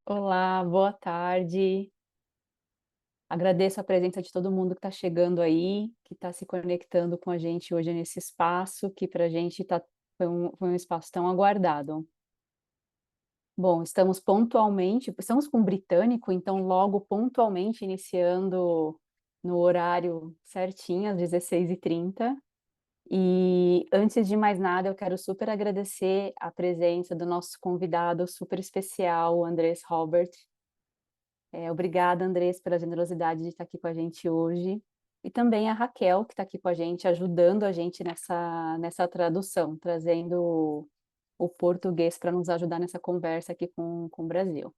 Olá, boa tarde. Agradeço a presença de todo mundo que está chegando aí, que está se conectando com a gente hoje nesse espaço, que para a gente foi um espaço tão aguardado. Bom, estamos com o britânico, então logo pontualmente iniciando no horário certinho, às 16h30. E antes de mais nada, eu quero super agradecer a presença do nosso convidado super especial, o Andrés Robert. Obrigada, Andrés, pela generosidade de estar aqui com a gente hoje. E também a Raquel, que está aqui com a gente, ajudando a gente nessa tradução, trazendo o português para nos ajudar nessa conversa aqui com o Brasil.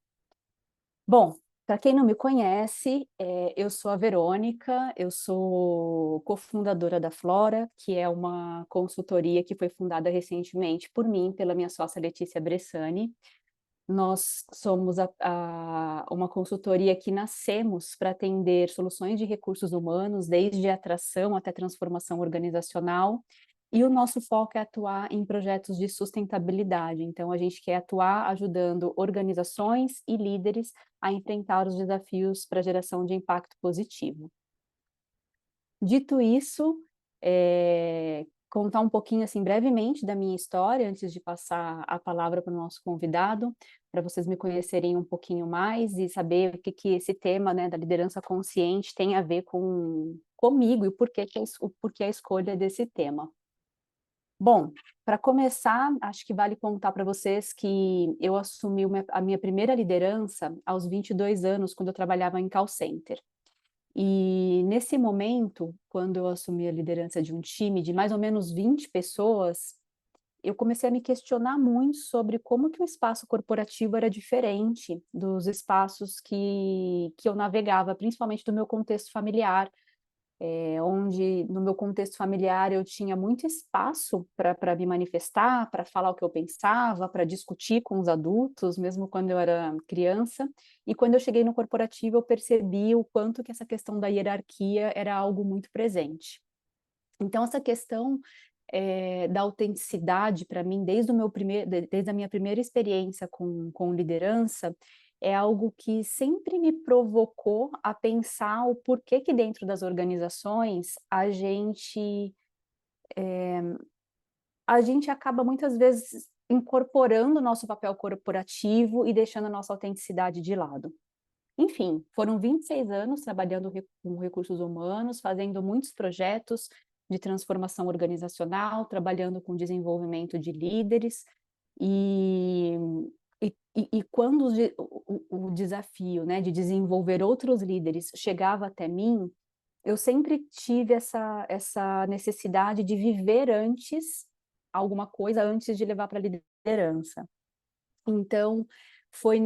Bom, para quem não me conhece, eu sou a Verônica, eu sou cofundadora da Flora, que é uma consultoria que foi fundada recentemente por mim, pela minha sócia Letícia Bressani. Nós somos uma consultoria que nascemos para atender soluções de recursos humanos, desde atração até transformação organizacional, e o nosso foco é atuar em projetos de sustentabilidade. Então, a gente quer atuar ajudando organizações e líderes a enfrentar os desafios para a geração de impacto positivo. Dito isso, contar um pouquinho, assim, brevemente da minha história, antes de passar a palavra para o nosso convidado, para vocês me conhecerem um pouquinho mais e saber o que esse tema, né, da liderança consciente tem a ver comigo e o porquê a escolha desse tema. Bom, para começar, acho que vale contar para vocês que eu assumi a minha primeira liderança aos 22 anos, quando eu trabalhava em call center. E nesse momento, quando eu assumi a liderança de um time de mais ou menos 20 pessoas, eu comecei a me questionar muito sobre como que o espaço corporativo era diferente dos espaços que eu navegava, principalmente do meu contexto familiar, onde no meu contexto familiar eu tinha muito espaço para me manifestar, para falar o que eu pensava, para discutir com os adultos, mesmo quando eu era criança. E quando eu cheguei no corporativo, eu percebi o quanto que essa questão da hierarquia era algo muito presente. Então, essa questão da autenticidade, para mim, desde a minha primeira experiência com liderança, é algo que sempre me provocou a pensar o porquê que dentro das organizações a gente acaba muitas vezes incorporando o nosso papel corporativo e deixando a nossa autenticidade de lado. Enfim, foram 26 anos trabalhando com recursos humanos, fazendo muitos projetos de transformação organizacional, trabalhando com desenvolvimento de líderes, e, e quando o desafio, né, de desenvolver outros líderes chegava até mim, eu sempre tive essa necessidade de viver antes alguma coisa, antes de levar para a liderança. Então, foi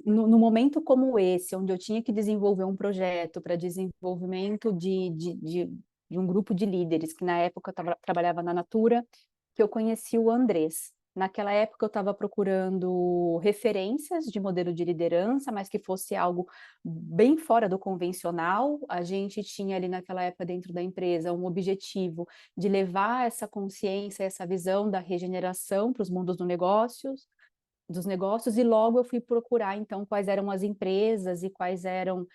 no momento como esse, onde eu tinha que desenvolver um projeto para desenvolvimento de um grupo de líderes, que na época eu trabalhava na Natura, que eu conheci o Andrés. Naquela época eu estava procurando referências de modelo de liderança, mas que fosse algo bem fora do convencional. A gente tinha ali naquela época dentro da empresa um objetivo de levar essa consciência, essa visão da regeneração para os mundos dos negócios, e logo eu fui procurar, então, quais eram as empresas e quais eram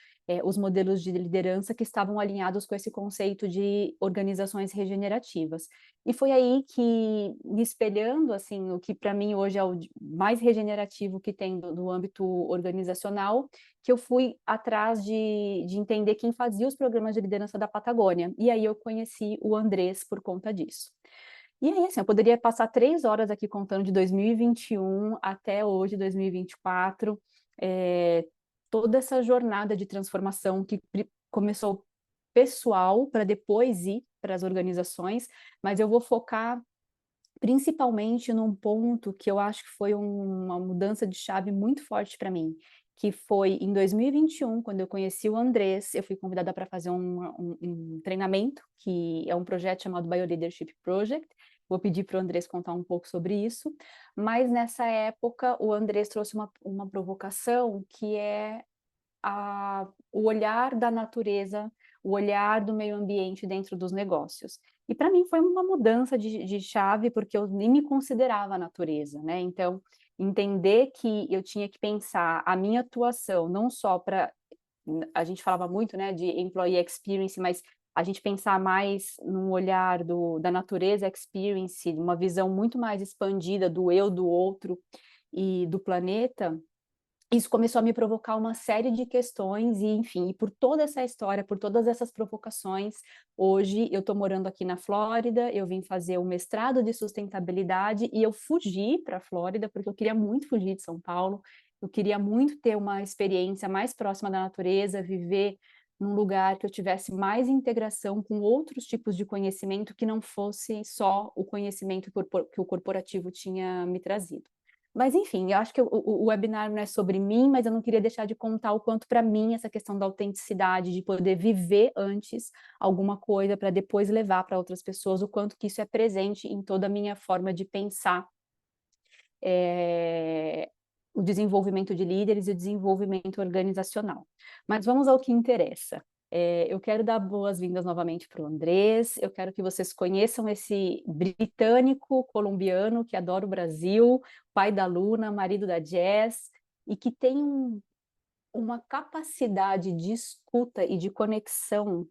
os modelos de liderança que estavam alinhados com esse conceito de organizações regenerativas. E foi aí que, me espelhando, assim, o que para mim hoje é o mais regenerativo que tem do âmbito organizacional, que eu fui atrás de entender quem fazia os programas de liderança da Patagônia. E aí eu conheci o Andrés por conta disso. E aí, assim, eu poderia passar 3 horas aqui contando de 2021 até hoje, 2024, toda essa jornada de transformação que começou pessoal para depois ir para as organizações, mas eu vou focar principalmente num ponto que eu acho que foi uma mudança de chave muito forte para mim, que foi em 2021, quando eu conheci o Andrés, eu fui convidada para fazer um treinamento, que é um projeto chamado Bioleadership Project. Vou pedir para o Andrés contar um pouco sobre isso, mas nessa época o Andrés trouxe uma provocação que é o olhar da natureza, o olhar do meio ambiente dentro dos negócios. E para mim foi uma mudança de chave, porque eu nem me considerava a natureza, né? Então, entender que eu tinha que pensar a minha atuação não só para a gente falava muito, né, de employee experience, mas a gente pensar mais num olhar da natureza experience, uma visão muito mais expandida do eu, do outro e do planeta, isso começou a me provocar uma série de questões e, enfim, e por toda essa história, por todas essas provocações, hoje eu estou morando aqui na Flórida, eu vim fazer o mestrado de sustentabilidade e eu fugi para a Flórida, porque eu queria muito fugir de São Paulo, eu queria muito ter uma experiência mais próxima da natureza, viver num lugar que eu tivesse mais integração com outros tipos de conhecimento que não fosse só o conhecimento que o corporativo tinha me trazido. Mas enfim, eu acho que o webinar não é sobre mim, mas eu não queria deixar de contar o quanto para mim essa questão da autenticidade, de poder viver antes alguma coisa para depois levar para outras pessoas, o quanto que isso é presente em toda a minha forma de pensar, eh, o desenvolvimento de líderes e o desenvolvimento organizacional. Mas vamos ao que interessa. Eu quero dar boas-vindas novamente para o Andrés, eu quero que vocês conheçam esse britânico colombiano que adora o Brasil, pai da Luna, marido da Jess, e que tem uma capacidade de escuta e de conexão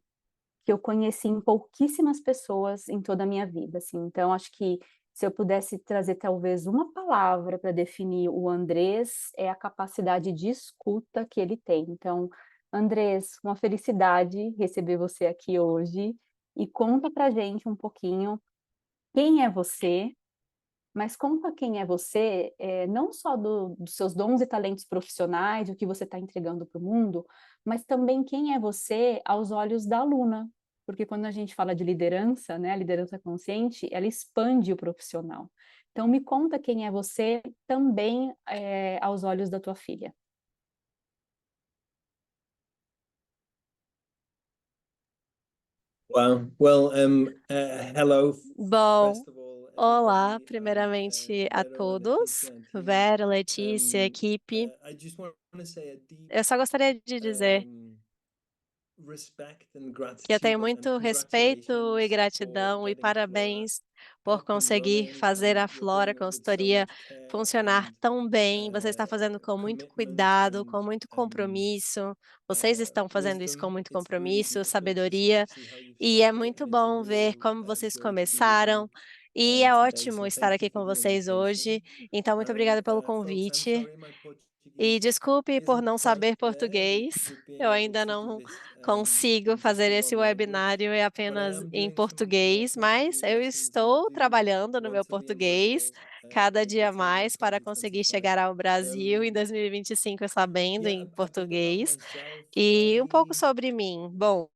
que eu conheci em pouquíssimas pessoas em toda a minha vida, assim. Então acho que se eu pudesse trazer talvez uma palavra para definir o Andrés, é a capacidade de escuta que ele tem. Então, Andrés, uma felicidade receber você aqui hoje e conta pra gente um pouquinho quem é você, mas conta quem é você, não só dos seus dons e talentos profissionais, o que você está entregando para o mundo, mas também quem é você aos olhos da aluna. Porque quando a gente fala de liderança, né, a liderança consciente, ela expande o profissional. Então, me conta quem é você também aos olhos da tua filha. Wow. Well, hello. Bom, First of all, olá, everybody, primeiramente a Vera, todos, Leticia, and team. Vera, Letícia, equipe. I just want to say a deep Eu só gostaria de dizer respect and que eu gratitude tenho and muito respeito e congratulations for gratidão e getting Flora parabéns por up and conseguir running, fazer and a you're doing Flora it with so Consultoria much care funcionar and tão bem. Você está fazendo com muito commitment cuidado, and com muito compromisso. Vocês estão fazendo isso com wisdom. muito It's really compromisso, beautiful to sabedoria, see how you've e é started it, muito and it's a bom ver real como vocês joy to be with começaram. you E é today. ótimo So estar thank you aqui for com the vocês invitation. hoje. Então, muito And obrigada pelo folks, I'm convite. sorry my E Portuguese desculpe por isn't não quite saber there português. with being Eu able ainda to do não this consigo in just fazer the esse one language. webinário But I apenas am em doing some more português, mas Portuguese eu lessons. I estou do trabalhando no want meu to be in português Brazil cada in dia December mais para conseguir 2025. chegar ao Brasil em Um, 2025 sabendo yeah, em a bit about português. myself. E um pouco sobre mim. Bom,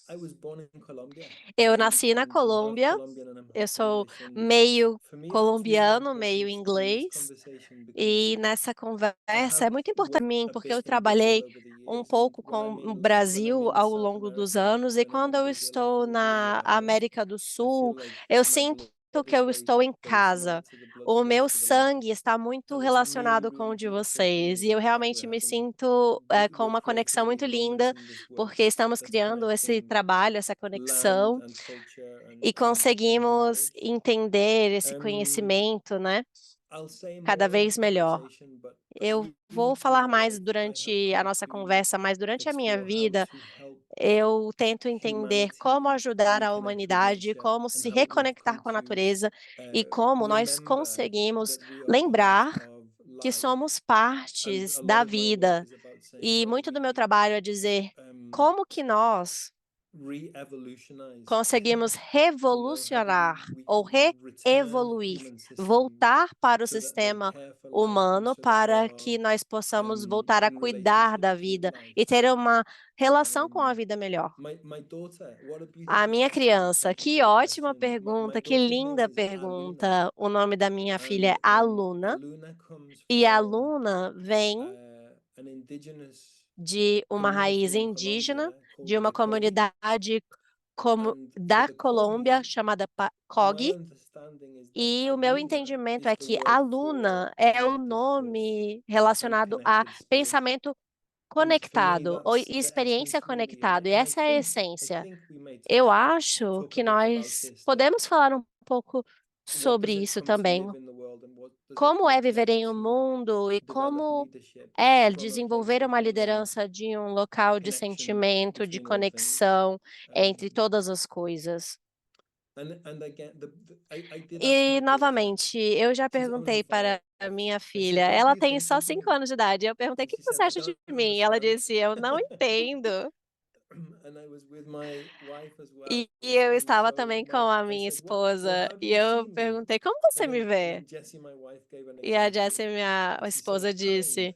I was born in Colombia, eu nasci na I'm half Colômbia, Colombian and I'm eu half sou English. And meio for me, that's really colombiano, meio important in this inglês. conversation E because nessa I conversa have é muito importante para worked mim, a porque bit eu in Brazil trabalhei over the um years, and pouco com o when I'm Brasil in ao South longo dos America, anos, e when I'm quando in eu Brazil, I estou feel really na at home. América do I feel Sul, like eu my sinto blood que is eu estou em very casa. similar to the blood O flow meu to them, sangue está muito and it's really, relacionado com really o de beautiful for vocês, e me eu that realmente we're me having sinto com we're uma conexão creating muito these moments linda, in this work porque estamos that's criando esse connecting trabalho, essa land conexão, and culture e and conseguimos knowledge. entender esse Um, conhecimento, né, I'll say cada more in the vez melhor. conversation, but Eu vou falar mais I have durante a come nossa to conversa, mas durante a minha explore how vida, to help eu tento entender como humanity ajudar a reconnect with humanidade, nature, como and se how we've reconectar come com a to natureza e como nós remember conseguimos that we are part lembrar of que life. somos And partes a lot da of my work vida. is about saying E how do muito do meu we trabalho é dizer um, como que nós re-evolutionize, conseguimos how do revolucionar ou we return reevoluir, human systems voltar para o so that they sistema care for life, humano so that they para are que nós possamos voltar a in cuidar da relationship with vida life. e ter uma relação com a Um, vida melhor. my daughter, what a A beautiful minha question. criança, Thank you que for the ótima question. My pergunta, que daughter's name linda is Aluna, pergunta. O nome da minha filha é and Aluna, Aluna comes e a from Luna vem an indigenous de uma raiz community in indígena, Colombia de called uma the Kogi. comunidade como And for da the Colômbia Kogi, chamada my Kogi. understanding is that E o meu Aluna entendimento is é the que word for aluna é o connected force nome and relacionado a connected spirit. pensamento And for me, conectado ou that's the experiência essence really. conectado. E essa é a I essência. think we may Eu touch acho talk a que bit about nós this, that podemos falar um pouco sobre isso também. Como é viver em um mundo e como é desenvolver uma liderança de um local de sentimento, de conexão entre todas as coisas. E, novamente, eu já perguntei para a minha filha, ela tem só 5 anos de idade, eu perguntei: "O que que você acha de mim?" E ela disse: "Eu não entendo". E eu estava também com a minha esposa, e eu perguntei: "Como você me vê?" E a Jessie, minha esposa, disse: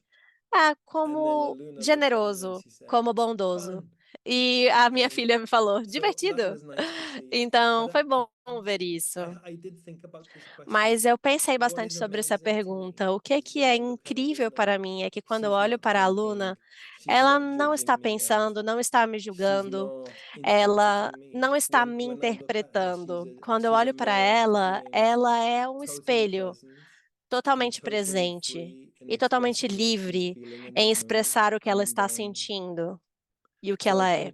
"Ah, como generoso, como bondoso". E a minha filha me falou: "Divertido". Então, foi bom ver isso. Mas eu pensei bastante sobre essa pergunta. O que é incrível para mim é que quando eu olho para a Luna, ela não está pensando, não está me julgando, ela não está me interpretando. Quando eu olho para ela, ela é um espelho totalmente presente e totalmente livre em expressar o que ela está sentindo e o que ela é.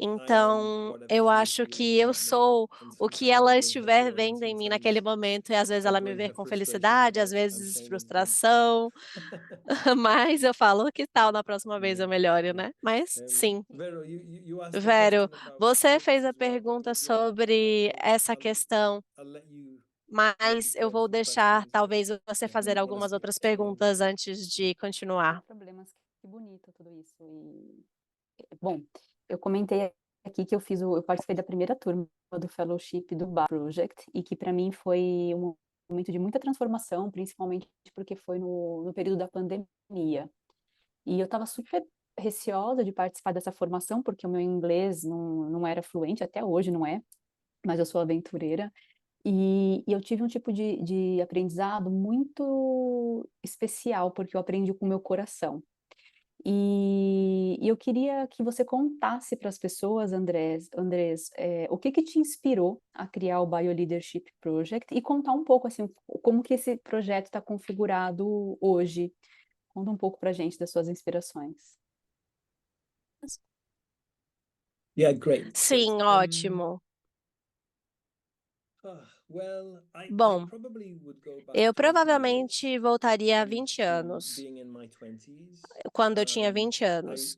Então, eu acho que eu sou o que ela estiver vendo em mim naquele momento, e às vezes ela me vê com felicidade, às vezes frustração, mas eu falo: "Que tal na próxima vez eu melhore, né?". Mas sim. Vero, você fez a pergunta sobre essa questão, mas eu vou deixar talvez você fazer algumas outras perguntas antes de continuar. Problemas, que bonito tudo isso. Bom, eu comentei aqui que eu participei da primeira turma do fellowship do BA Project e que para mim foi um momento de muita transformação, principalmente porque foi no período da pandemia. E eu estava super receosa de participar dessa formação, porque o meu inglês não era fluente, até hoje não é, mas eu sou aventureira. E eu tive um tipo de aprendizado muito especial, porque eu aprendi com o meu coração. E eu queria que você contasse para as pessoas, Andrés, o que que te inspirou a criar o BioLeadership Project e contar um pouco, assim, como que esse projeto está configurado hoje. Conta um pouco para a gente das suas inspirações. Sim, ótimo. Bom, eu provavelmente voltaria a 20 anos, quando eu tinha 20 anos.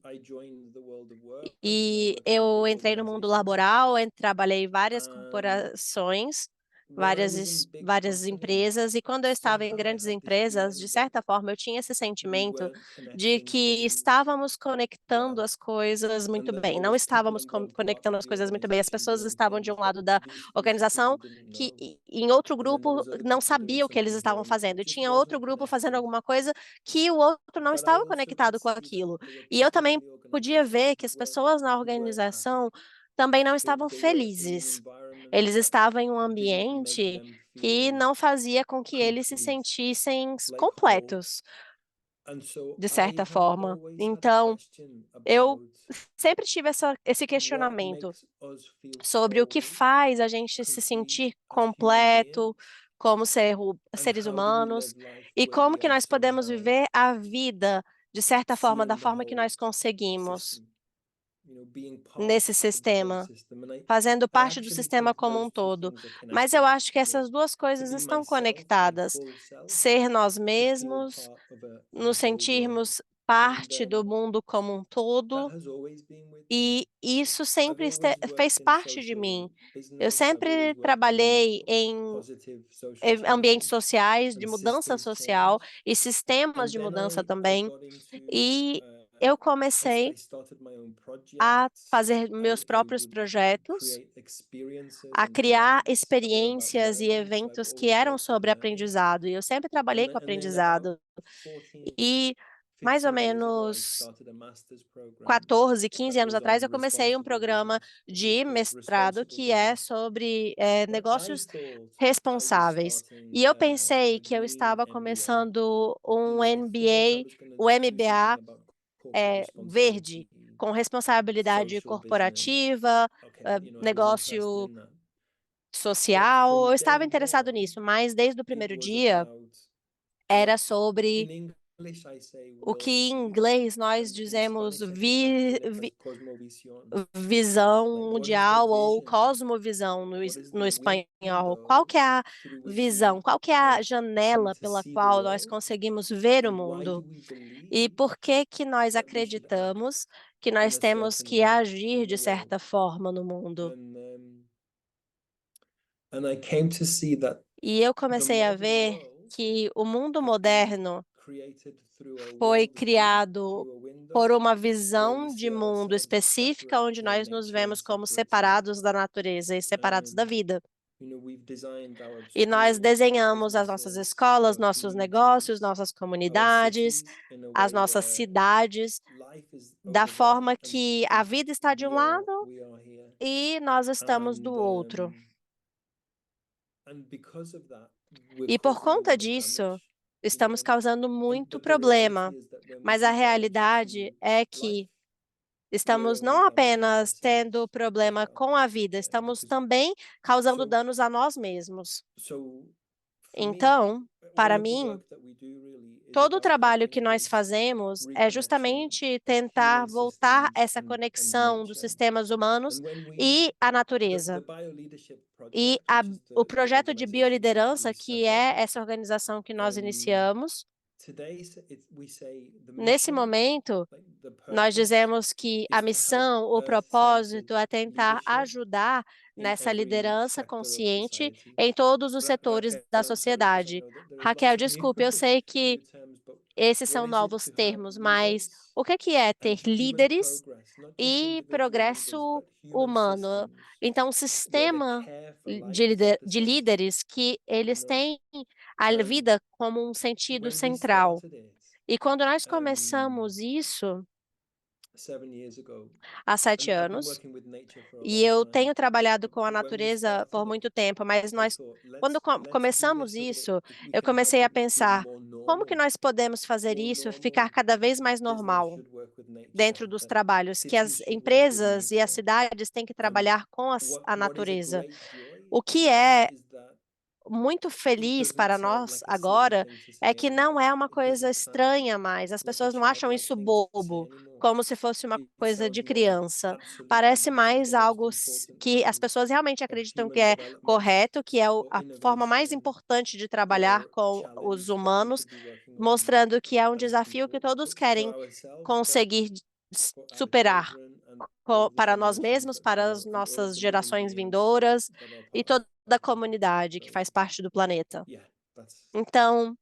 E eu entrei no mundo laboral, trabalhei em várias corporações, várias empresas, e quando eu estava em grandes empresas, de certa forma, eu tinha esse sentimento de que estávamos conectando as coisas muito bem. Não estávamos conectando as coisas muito bem. As pessoas estavam de um lado da organização que em outro grupo não sabia o que eles estavam fazendo. E tinha outro grupo fazendo alguma coisa que o outro não estava conectado com aquilo. E eu também podia ver que as pessoas na organização também não estavam felizes. Eles estavam em um ambiente que não fazia com que eles se sentissem completos, de certa forma. Então, eu sempre tive esse questionamento sobre o que faz a gente se sentir completo como seres humanos e como que nós podemos viver a vida, de certa forma, da forma que nós conseguimos nesse sistema, fazendo parte do sistema como um todo. Mas eu acho que essas duas coisas estão conectadas. Ser nós mesmos, nos sentirmos parte do mundo como um todo, e isso sempre fez parte de mim. Eu sempre trabalhei em ambientes sociais, de mudança social e sistemas de mudança também, e eu comecei a fazer meus próprios projetos, a criar experiências e eventos que eram sobre aprendizado, e eu sempre trabalhei com aprendizado. E mais ou menos 14, 15 anos atrás, eu comecei um programa de mestrado que é sobre negócios responsáveis. E eu pensei que eu estava começando um MBA, o MBA verde, com responsabilidade corporativa, negócio social. Eu estava interessado nisso, mas desde o primeiro dia era sobre o que em inglês nós dizemos visão mundial ou cosmovisão no espanhol. Qual que é a visão? Qual que é a janela pela qual nós conseguimos ver o mundo? E por que que nós acreditamos que nós temos que agir de certa forma no mundo? E eu comecei a ver que o mundo moderno foi criado por uma visão de mundo específica, onde nós nos vemos como separados da natureza e separados da vida. E nós desenhamos as nossas escolas, nossos negócios, nossas comunidades, as nossas cidades, da forma que a vida está de um lado e nós estamos do outro. E por conta disso, estamos causando muito problema. Mas a realidade é que estamos não apenas tendo problema com a vida, estamos também causando danos a nós mesmos. Então, para mim, todo o trabalho que nós fazemos é justamente tentar voltar essa conexão dos sistemas humanos e a natureza. E o projeto de bioliderança, que é essa organização que nós iniciamos, nesse momento, nós dizemos que a missão, o propósito é tentar ajudar nessa liderança consciente em todos os setores da sociedade. Raquel, desculpe, eu sei que esses são novos termos, mas o que é ter líderes e progresso humano? Então, um sistema de líderes que eles têm a vida como um sentido central. E quando nós começamos isso, há 7 anos, e eu tenho trabalhado com a natureza por muito tempo, mas quando começamos isso, eu comecei a pensar, como que nós podemos fazer isso ficar cada vez mais normal dentro dos trabalhos, que as empresas e as cidades têm que trabalhar com a natureza. O que é muito feliz para nós agora é que não é uma coisa estranha mais. As pessoas não acham isso bobo, como se fosse uma coisa de criança. Parece mais algo que as pessoas realmente acreditam que é correto, que é a forma mais importante de trabalhar com os humanos, mostrando que é um desafio que todos querem conseguir superar para nós mesmos, para as nossas gerações vindouras e toda a comunidade que faz parte do planeta. Então,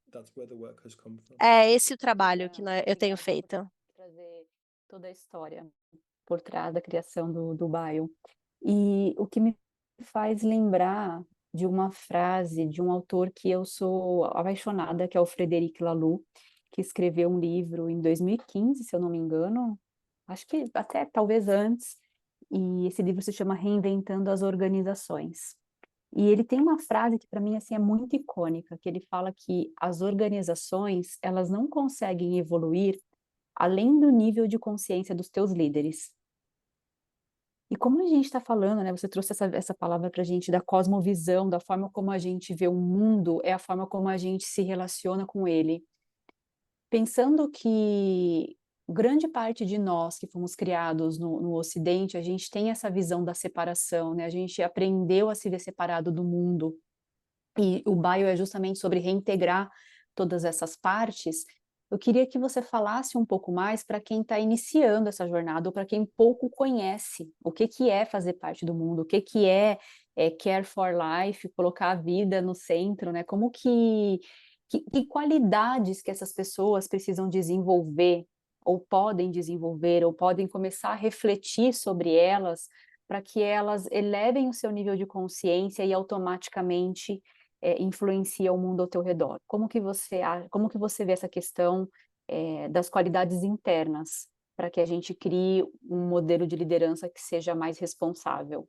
é esse o trabalho que eu tenho feito. Trazer toda a história por trás da criação do Bio. E o que me faz lembrar de uma frase de um autor que eu sou apaixonada, que é o Frederic Laloux, que escreveu um livro em 2015, se eu não me engano, acho que até talvez antes, e esse livro se chama Reinventando as Organizações. E ele tem uma frase que para mim assim é muito icônica, que ele fala que as organizações, elas não conseguem evoluir além do nível de consciência dos teus líderes. E como a gente está falando, né, você trouxe essa palavra para a gente da cosmovisão, da forma como a gente vê o mundo, é a forma como a gente se relaciona com ele. Pensando que grande parte de nós que fomos criados no Ocidente, a gente tem essa visão da separação, né? A gente aprendeu a se ver separado do mundo. E o Bio é justamente sobre reintegrar todas essas partes. Eu queria que você falasse um pouco mais para quem está iniciando essa jornada, ou para quem pouco conhece o que é fazer parte do mundo, o que é care for life, colocar a vida no centro, né? Como que qualidades que essas pessoas precisam desenvolver, ou podem começar a refletir sobre elas, para que elas elevem o seu nível de consciência e automaticamente influencia o mundo ao teu redor. Como que você vê essa questão das qualidades internas, para que a gente crie um modelo de liderança que seja mais responsável?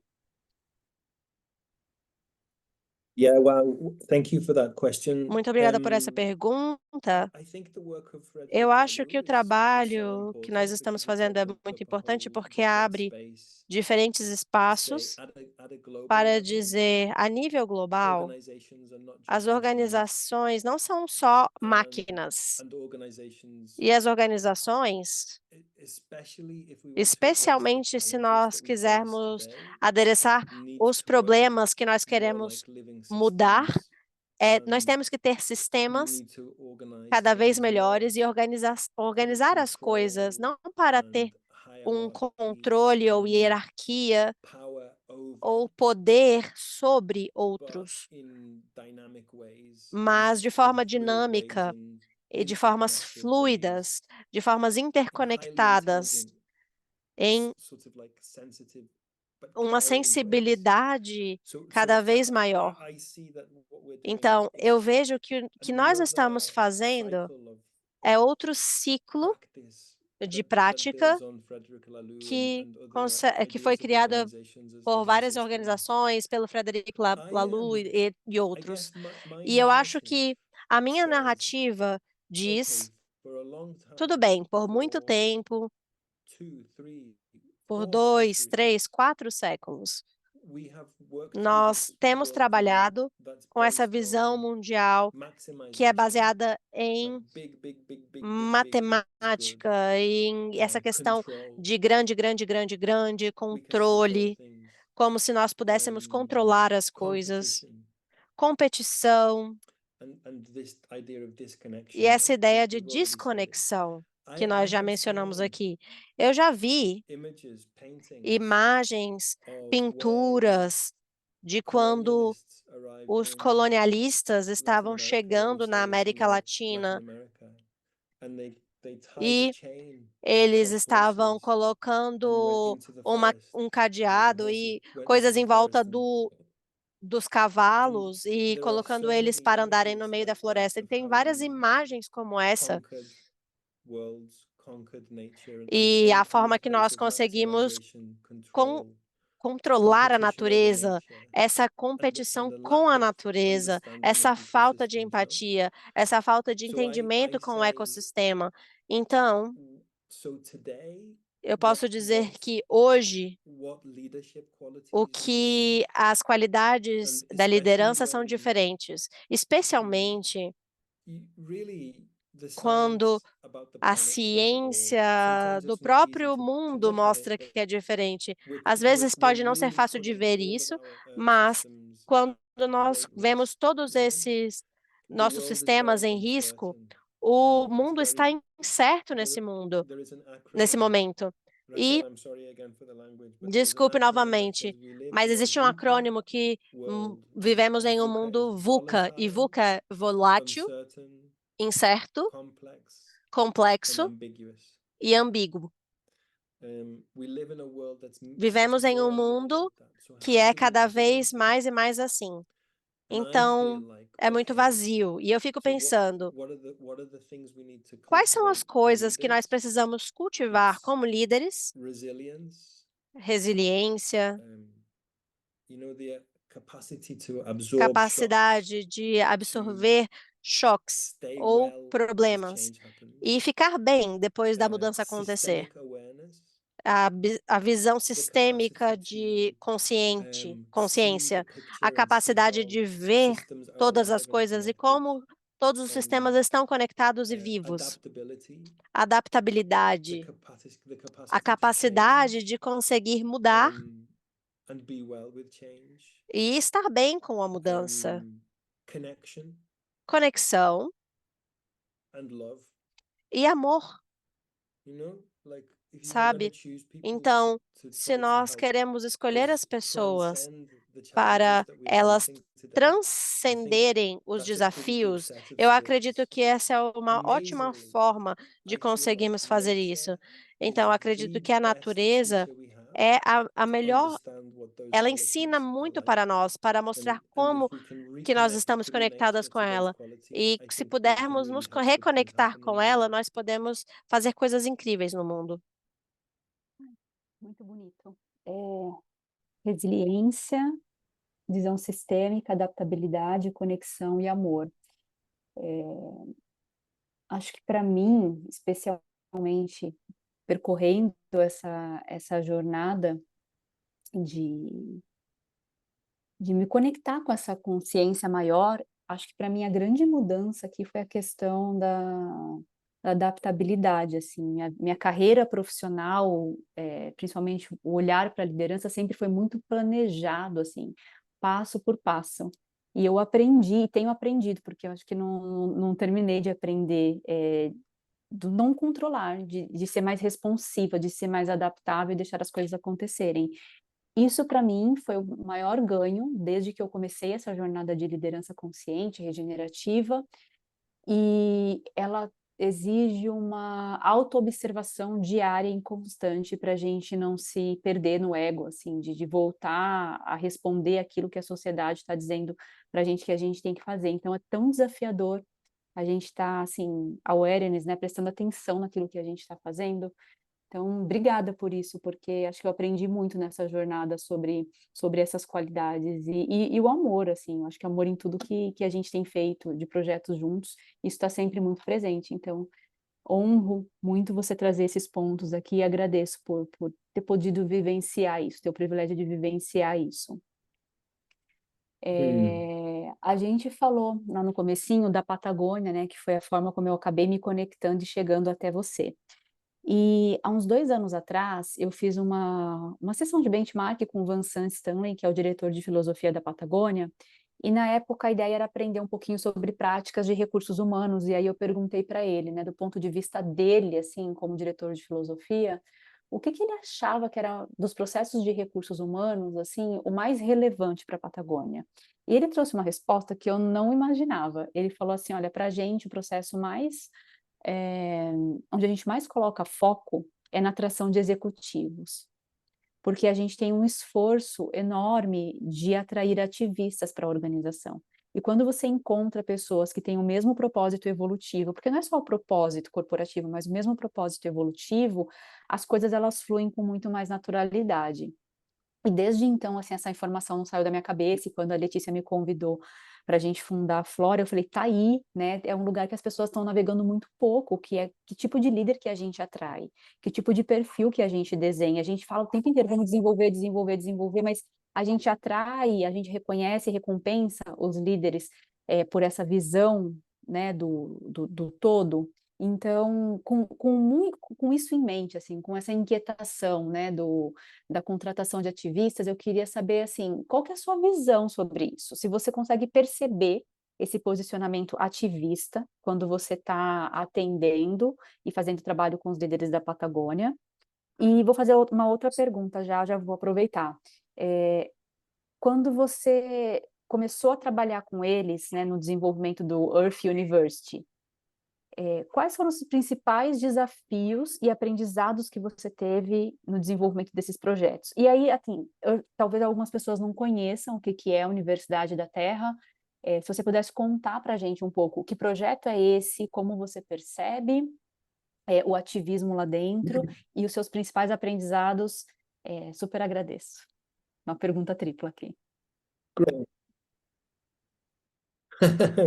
Yeah, well, thank you for that question. Muito obrigada por essa pergunta. I think the work of Frederic Eu acho que o Laloux is so trabalho que nós important estamos because it fazendo é opens muito up a importante whole porque different abre space diferentes to say espaços at a global para level, dizer, a nível global, organizations are not as just machines, organizações não são só máquinas. and organizations, E as organizações, especially if we want to address the especialmente se challenges nós that we face quisermos today, adereçar need os to problemas que nós act more queremos like living mudar, systems, nós and temos que ter we sistemas need to organize cada vez things melhores e not organizar as coisas, não para ter um controle ou hierarquia power over, ou poder sobre but outros, in dynamic ways, mas de forma in fluid ways, dinâmica e de formas interconnected fluidas, de formas ways, and highly interconectadas, intelligent, em sort of like sensitive but uma caring ways. sensibilidade So cada vez maior. I see that what we're doing Então, is eu vejo que o que nós estamos another fazendo cycle of é outro ciclo practice de that prática builds on Frederic Laloux que, and other que foi ideas of criada organizations as por living várias systems. organizações, pelo Frederic Laloux e I outros. guess my E eu acho narrative que a minha says, narrativa diz, okay, for a long time, tudo bem, por muito for tempo, 2, 3, por 4 2, centuries, 3, 4 séculos, we have worked with nós this temos worldview trabalhado that's com essa based visão on mundial que é maximization, baseada like em big matemática, em essa questão control. de grande, grande, grande, grande, We can control controle, things, como se nós pudéssemos controlar as coisas, competição and this idea of disconnection, e essa right? ideia de We've already said it. desconexão que I nós já have mencionamos seen aqui. Eu já vi images, paintings imagens, of pinturas de when quando colonialists arrived os in colonialistas Latin estavam America, chegando na América Latin Latina America, and they tied a e chain eles across estavam horses and went colocando into the forest, um or the cadeado horses e went into coisas the em volta forest dos and cavalos e there are colocando so eles many para andarem no images meio da like that floresta. E of tem how várias we imagens como essa. conquered worlds, conquered nature, and E came a from forma this que place nós of conseguimos maximization, con- control, controlar a competition over natureza, nature, essa and competição the com lack a of natureza, understanding essa of falta de ecosystems, no? empatia, essa falta de So I entendimento com o say, ecossistema. Então, so today, eu posso dizer que hoje what leadership o qualities we need, que as qualidades and da especially liderança são when diferentes, especialmente really the quando science about the a planet says it all. ciência Sometimes do it's not easy próprio to mundo look at it, mostra but que é diferente. we're Às we're vezes we're pode não ser really fácil de putting ver all of isso, our Earth mas systems quando at nós great vemos risk, todos you know? esses The nossos world is sistemas very em risco, uncertain. o It's mundo está very incerto nesse mundo, there is an nesse acronym. momento. E Raquel, I'm sorry again for the language, but there is an desculpe acronym that novamente, says we live mas in a existe um VUCA acrônimo que world. vivemos And em um VUCA is mundo VUCA, e volatile, VUCA é volátil, uncertain, incerto, complex, and complexo ambiguous. e ambíguo. We live in a world that's Vivemos em um more and more mundo like that. So que how é do we cada vez navigate that? mais e mais assim. And I feel Então, like, é muito okay, vazio. E eu fico so pensando, what are the things we need to quais são as cultivate as coisas que nós leaders? precisamos cultivar It's como líderes? resilience, Resiliência, you know, the capacity to absorb shocks, capacidade de absorver choques stay ou well as problemas change happens, e ficar bem depois da mudança acontecer. systemic awareness, A visão the sistêmica capacity de to see the consciência, picture a and see capacidade how de ver systems are todas as alive and coisas e connected, como todos os sistemas estão conectados e vivos. adaptability, Adaptabilidade, the a capacity to capacidade change, de conseguir mudar and be well with change, e estar bem com a mudança. connection Conexão and love. e amor, You know, like if you were going sabe? to choose people Então, to se try to nós help queremos escolher us as pessoas transcend the challenges para that we're elas facing today, I think transcenderem os that's a pretty good desafios, set of eu acredito skills. que essa é uma ótima Amazingly, forma de I feel like conseguirmos fazer isso. nature Então, eu is acredito the que a best natureza teacher we have é a to melhor, understand what those ela ensina qualities are muito like. para nós, para mostrar And if como we can que nós reconnect estamos through conectadas nature com to those ela. qualities, E I se think we can pudermos really nos have good things reconectar happen in com the ela, world. nós podemos fazer coisas incríveis no mundo. Muito bonito. Resiliência, visão sistêmica, adaptabilidade, conexão e amor. Acho que para mim, especialmente percorrendo essa jornada de me conectar com essa consciência maior, acho que para mim a grande mudança aqui foi a questão da adaptabilidade, assim, a minha carreira profissional, principalmente o olhar para a liderança sempre foi muito planejado, assim, passo por passo. E eu aprendi, e tenho aprendido, porque eu acho que não terminei de aprender, do não controlar, de ser mais responsiva, de ser mais adaptável e deixar as coisas acontecerem. Isso para mim foi o maior ganho desde que eu comecei essa jornada de liderança consciente, regenerativa, e ela exige uma autoobservação diária e constante para a gente não se perder no ego, assim, de voltar a responder aquilo que a sociedade está dizendo para a gente que a gente tem que fazer. Então é tão desafiador a gente estar, assim, awareness, né, prestando atenção naquilo que a gente está fazendo. Então, obrigada por isso, porque acho que eu aprendi muito nessa jornada sobre essas qualidades e o amor, assim, eu acho que amor em tudo que a gente tem feito de projetos juntos, isso está sempre muito presente. Então, honro muito você trazer esses pontos aqui e agradeço por ter podido vivenciar isso, ter o privilégio de vivenciar isso. A gente falou lá no comecinho da Patagônia, né, que foi a forma como eu acabei me conectando e chegando até você. E há uns 2 anos atrás, eu fiz uma sessão de benchmark com o Vincent Stanley, que é o diretor de filosofia da Patagônia, e na época a ideia era aprender um pouquinho sobre práticas de recursos humanos, e aí eu perguntei para ele, né, do ponto de vista dele, assim, como diretor de filosofia, o que que ele achava que era dos processos de recursos humanos, assim, o mais relevante para a Patagônia. E ele trouxe uma resposta que eu não imaginava. Ele falou assim: olha, para a gente o processo mais onde a gente mais coloca foco é na atração de executivos, porque a gente tem um esforço enorme de atrair ativistas para a organização. E quando você encontra pessoas que têm o mesmo propósito evolutivo, porque não é só o propósito corporativo, mas o mesmo propósito evolutivo, as coisas elas fluem com muito mais naturalidade. E desde então, assim, essa informação não saiu da minha cabeça, e quando a Letícia me convidou para a gente fundar a Flora, eu falei, tá aí, né? É um lugar que as pessoas estão navegando muito pouco, que é que tipo de líder que a gente atrai, que tipo de perfil que a gente desenha. A gente fala o tempo inteiro, vamos desenvolver, desenvolver, desenvolver, mas a gente atrai, a gente reconhece e recompensa os líderes por essa visão, né, do todo. Então, com isso em mente, assim, com essa inquietação, né, da contratação de ativistas, eu queria saber, assim, qual que é a sua visão sobre isso? Se você consegue perceber esse posicionamento ativista quando você está atendendo e fazendo trabalho com os líderes da Patagônia. E vou fazer uma outra pergunta já vou aproveitar. Quando você começou a trabalhar com eles, né, no desenvolvimento do Earth University, quais foram os principais desafios e aprendizados que você teve no desenvolvimento desses projetos? E aí, assim, talvez algumas pessoas não conheçam o que que é a Universidade da Terra. Se você pudesse contar para a gente um pouco que projeto é esse, como você percebe o ativismo lá dentro e os seus principais aprendizados, super agradeço. Uma pergunta tripla aqui. Great.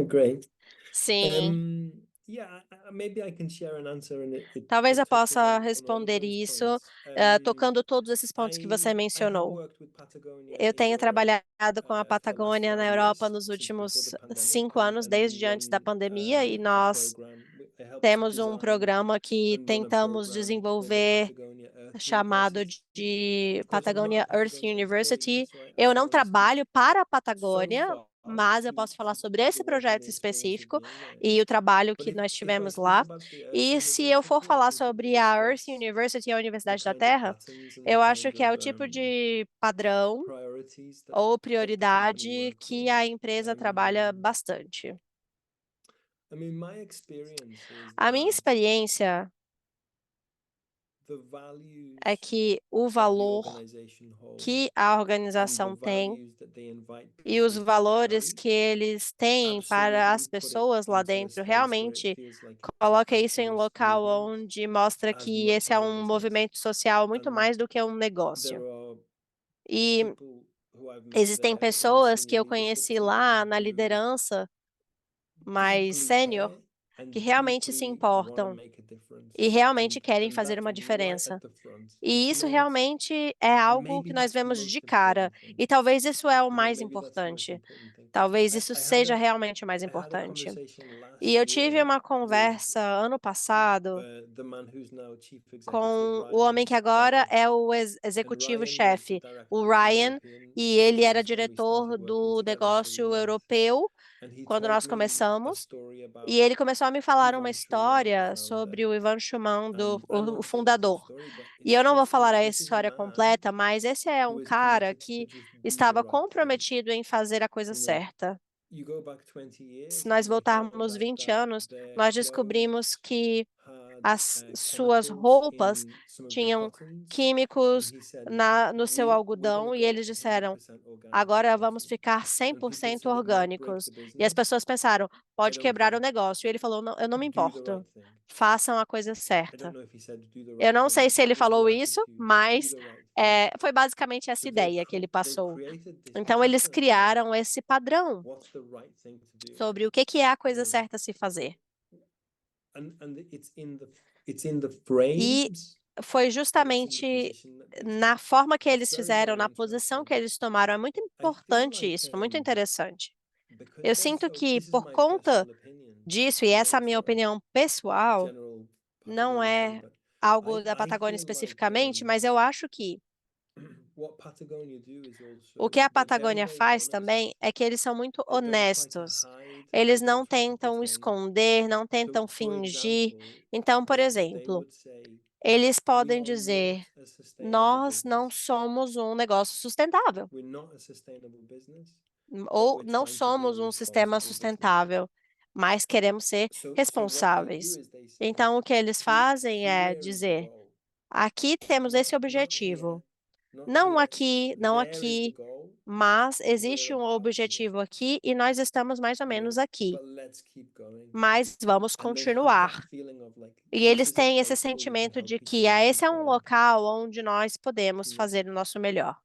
Great. Sim. Yeah, maybe I can share an answer and Talvez eu it touches possa on all of responder those isso, points. tocando todos esses pontos que você I have mencionou. worked with Patagonia Eu in tenho Europe trabalhado com a for the last Patagônia na 5 Europa years, nos since before últimos the pandemic, 5 anos, and we desde antes da run pandemia, e a nós program. I helped to temos um design programa que and run a tentamos program called the desenvolver Patagonia Earth chamado University. de Of course, I'm not a Patagonia Earth Patagonia employee, University. so I Eu can não only speak trabalho para a so Patagônia, far mas eu posso falar sobre to the esse work and projeto the experience of específico being there. e o trabalho But que nós if I tivemos speak lá. about the Earth E se eu for University, I falar think it sobre a Earth illustrates University, a the Universidade da kind of Terra, patterns and the eu acho kind que é of o tipo de padrão priorities ou that the company prioridade work que with. a empresa trabalha bastante. I mean, my experience is A minha that experiência the values é que o that the valor organization holds que a and the organização tem values that they invite e os people to valores carry que eles têm para absolutely as put it pessoas lá into a dentro, space where it realmente feels like it's an coloca isso em um activist local movement onde mostra as que much esse é as a um business. movimento social muito And mais do que um there negócio. are E people Existem pessoas que eu conheci lá na liderança mais sênior que realmente se importam e realmente querem fazer uma diferença. E isso realmente é algo que nós vemos de cara. E talvez isso é o mais importante. Talvez isso seja realmente o mais importante. E eu tive uma conversa ano passado com o homem que agora é o executivo-chefe, o Ryan, e ele era diretor do negócio europeu quando nós começamos. E ele começou a me falar uma história sobre o Ivan Schuman, o fundador. E eu não vou falar a história completa, mas esse é um cara que estava comprometido em fazer a coisa certa. Se nós voltarmos 20 anos, nós descobrimos que as suas roupas tinham químicos no seu algodão e eles disseram, agora vamos ficar 100% orgânicos. E as pessoas pensaram, pode quebrar o negócio. E ele falou, não, eu não me importo, façam a coisa certa. Eu não sei se ele falou isso, mas foi basicamente essa ideia que ele passou. Então, eles criaram esse padrão sobre o que é a coisa certa a se fazer. E foi justamente na forma que eles fizeram, na posição que eles tomaram. É muito importante isso, é muito interessante. Eu sinto que, por conta disso, e essa é a minha opinião pessoal, não é algo da Patagônia especificamente, mas eu acho que o que a Patagônia faz também é que eles são muito honestos. Eles não tentam esconder, não tentam fingir. Então, por exemplo, eles podem dizer, nós não somos um negócio sustentável, ou não somos um sistema sustentável, mas queremos ser responsáveis. Então, o que eles fazem é dizer, aqui temos esse objetivo. Não aqui, não aqui, mas existe um objetivo aqui e nós estamos mais ou menos aqui. Mas vamos continuar. E eles têm esse sentimento de que esse é um local onde nós podemos fazer o nosso melhor.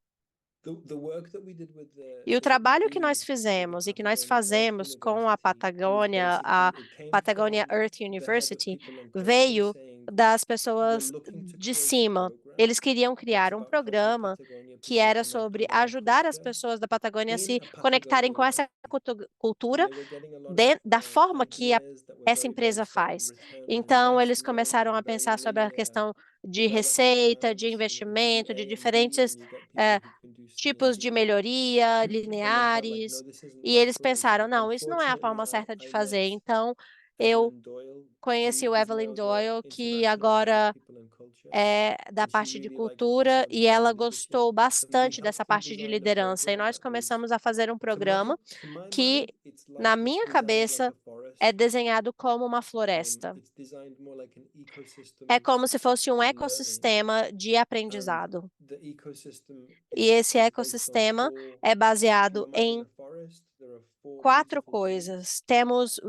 E o trabalho que nós fizemos e que nós fazemos com a Patagônia Earth University, veio das pessoas de cima. Eles queriam criar um programa que era sobre ajudar as pessoas da Patagônia a se conectarem com essa cultura da forma que essa empresa faz. Então, eles começaram a pensar sobre a questão de receita, de investimento, de diferentes tipos de melhoria, lineares, e eles pensaram, não, isso não é a forma certa de fazer. Então, eu conheci o Evelyn Doyle, que agora é da parte de cultura, e ela gostou bastante dessa parte de liderança. E nós começamos a fazer um programa que, na minha cabeça, é desenhado como uma floresta. É como se fosse um ecossistema de aprendizado. E esse ecossistema é baseado em 4 coisas. Temos,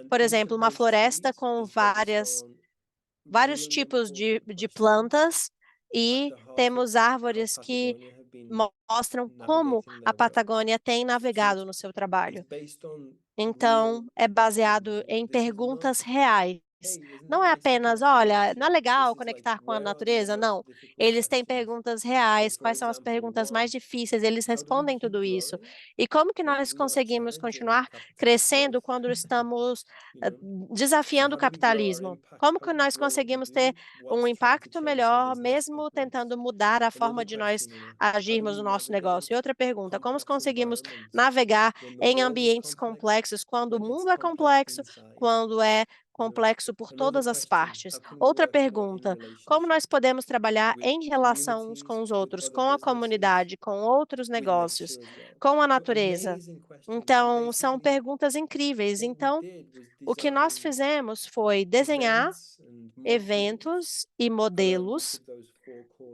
por exemplo, uma floresta com vários tipos de plantas e temos árvores que mostram como a Patagônia tem navegado no seu trabalho. Então, é baseado em perguntas reais. Não é apenas, olha, não é legal conectar com a natureza? Não. Eles têm perguntas reais. Quais são as perguntas mais difíceis? Eles respondem tudo isso. E como que nós conseguimos continuar crescendo quando estamos desafiando o capitalismo? Como que nós conseguimos ter um impacto melhor, mesmo tentando mudar a forma de nós agirmos no nosso negócio? E outra pergunta, como conseguimos navegar em ambientes complexos quando o mundo é complexo, quando é complexo por todas as partes? Outra pergunta, como nós podemos trabalhar em relação uns com os outros, com a comunidade, com outros negócios, com a natureza? Então, são perguntas incríveis. Então, o que nós fizemos foi desenhar eventos e modelos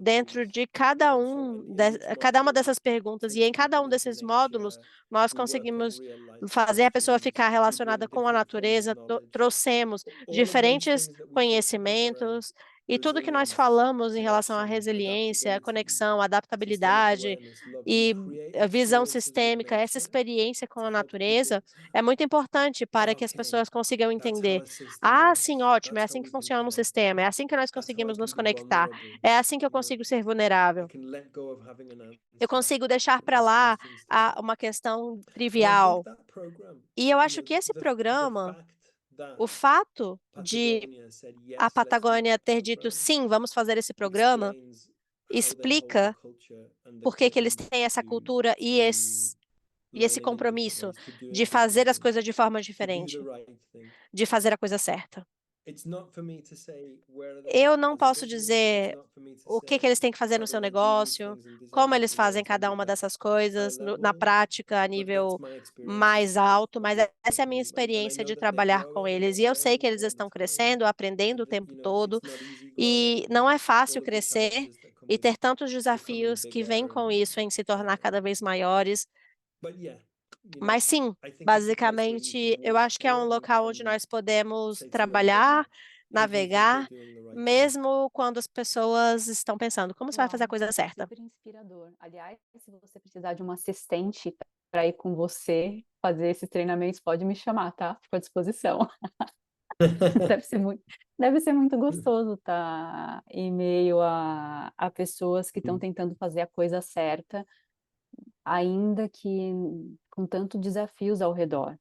dentro de cada uma dessas perguntas, e em cada um desses módulos, nós conseguimos fazer a pessoa ficar relacionada com a natureza, trouxemos diferentes conhecimentos E tudo que nós falamos em relação à resiliência, conexão, adaptabilidade e a visão sistêmica, essa experiência com a natureza, é muito importante para que as pessoas consigam entender. Ah, sim, ótimo, é assim que funciona um sistema, é assim que nós conseguimos nos conectar, é assim que eu consigo ser vulnerável. Eu consigo deixar para lá uma questão trivial. E eu acho que esse programa, o fato de a Patagônia ter dito sim, vamos fazer esse programa, explica por que que eles têm essa cultura e esse compromisso de fazer as coisas de forma diferente, de fazer a coisa certa. Eu não posso dizer o que que eles têm que fazer no seu negócio, como eles fazem cada uma dessas coisas na prática, a nível mais alto, mas essa é a minha experiência de trabalhar com eles. E eu sei que eles estão crescendo, aprendendo o tempo todo, e não é fácil crescer e ter tantos desafios que vêm com isso em se tornar cada vez maiores. Mas sim, basicamente, eu acho que é um local onde nós podemos trabalhar, navegar, mesmo quando as pessoas estão pensando, como você vai fazer a coisa certa? Super inspirador. Aliás, se você precisar de um assistente para ir com você fazer esses treinamentos, pode me chamar, tá? Fico à disposição. Deve ser muito gostoso estar em meio a pessoas que estão tentando fazer a coisa certa, ainda que com tanto desafios ao redor.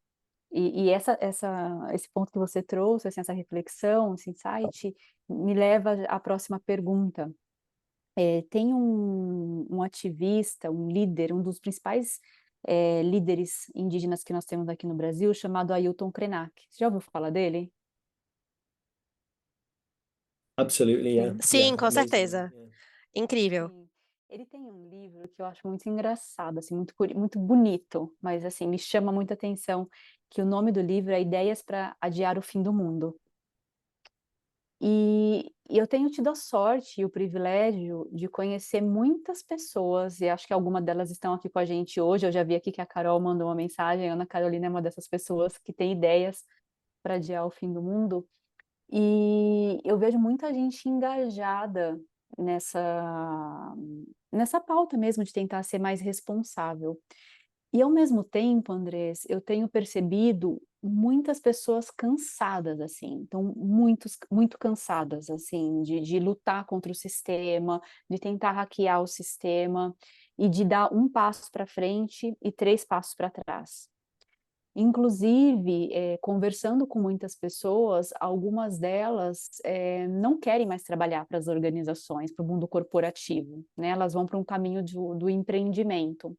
E esse ponto que você trouxe, assim, essa reflexão, esse insight, me leva à próxima pergunta. Tem um ativista, um líder, um dos principais líderes indígenas que nós temos aqui no Brasil, chamado Ailton Krenak. Você já ouviu falar dele? Absolutely, yeah. Sim, Yeah, com amazing, certeza. yeah. Incrível. Sim. Ele tem um livro que eu acho muito engraçado, assim, muito bonito, mas assim, me chama muita atenção, que o nome do livro é Ideias para Adiar o Fim do Mundo. E eu tenho tido a sorte e o privilégio de conhecer muitas pessoas, e acho que algumas delas estão aqui com a gente hoje. Eu já vi aqui que a Carol mandou uma mensagem, a Ana Carolina é uma dessas pessoas que tem ideias para adiar o fim do mundo. E eu vejo muita gente engajada nessa pauta mesmo de tentar ser mais responsável. E ao mesmo tempo, Andrés, eu tenho percebido muitas pessoas cansadas, assim, então muito cansadas, assim, de lutar contra o sistema, de tentar hackear o sistema e de dar um passo para frente e 3 passos para trás. Inclusive, conversando com muitas pessoas, algumas delas não querem mais trabalhar para as organizações, para o mundo corporativo, né? Elas vão para um caminho do empreendimento.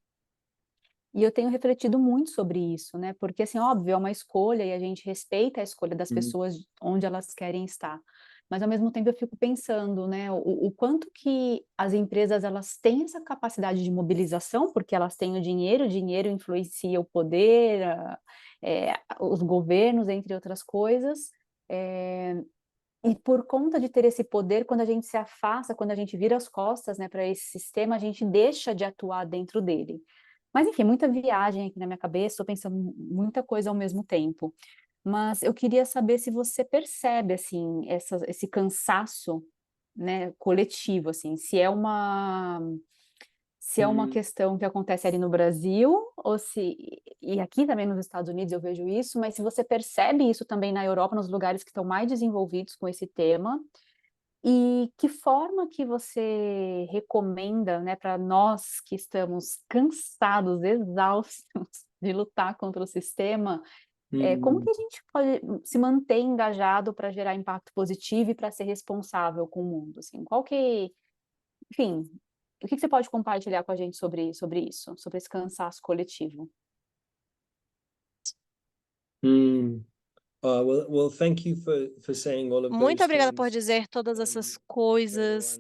E eu tenho refletido muito sobre isso, né? Porque, assim, óbvio, é uma escolha e a gente respeita a escolha das pessoas onde elas querem estar. Mas, ao mesmo tempo, eu fico pensando, né, o quanto que as empresas elas têm essa capacidade de mobilização, porque elas têm o dinheiro influencia o poder, os governos, entre outras coisas. E por conta de ter esse poder, quando a gente se afasta, quando a gente vira as costas, né, para esse sistema, a gente deixa de atuar dentro dele. Mas enfim, muita viagem aqui na minha cabeça, estou pensando muita coisa ao mesmo tempo. Mas eu queria saber se você percebe, assim, esse cansaço, né, coletivo, assim, se é uma questão que acontece ali no Brasil, ou se, e aqui também nos Estados Unidos eu vejo isso, mas se você percebe isso também na Europa, nos lugares que estão mais desenvolvidos com esse tema, e que forma que você recomenda, né, para nós que estamos cansados, exaustos de lutar contra o sistema, como que a gente pode se manter engajado para gerar impacto positivo e para ser responsável com o mundo, assim? Enfim, o que você pode compartilhar com a gente sobre isso, sobre esse cansaço coletivo? Well, thank you for saying all of Muito those obrigada por things. dizer todas essas Vero, coisas.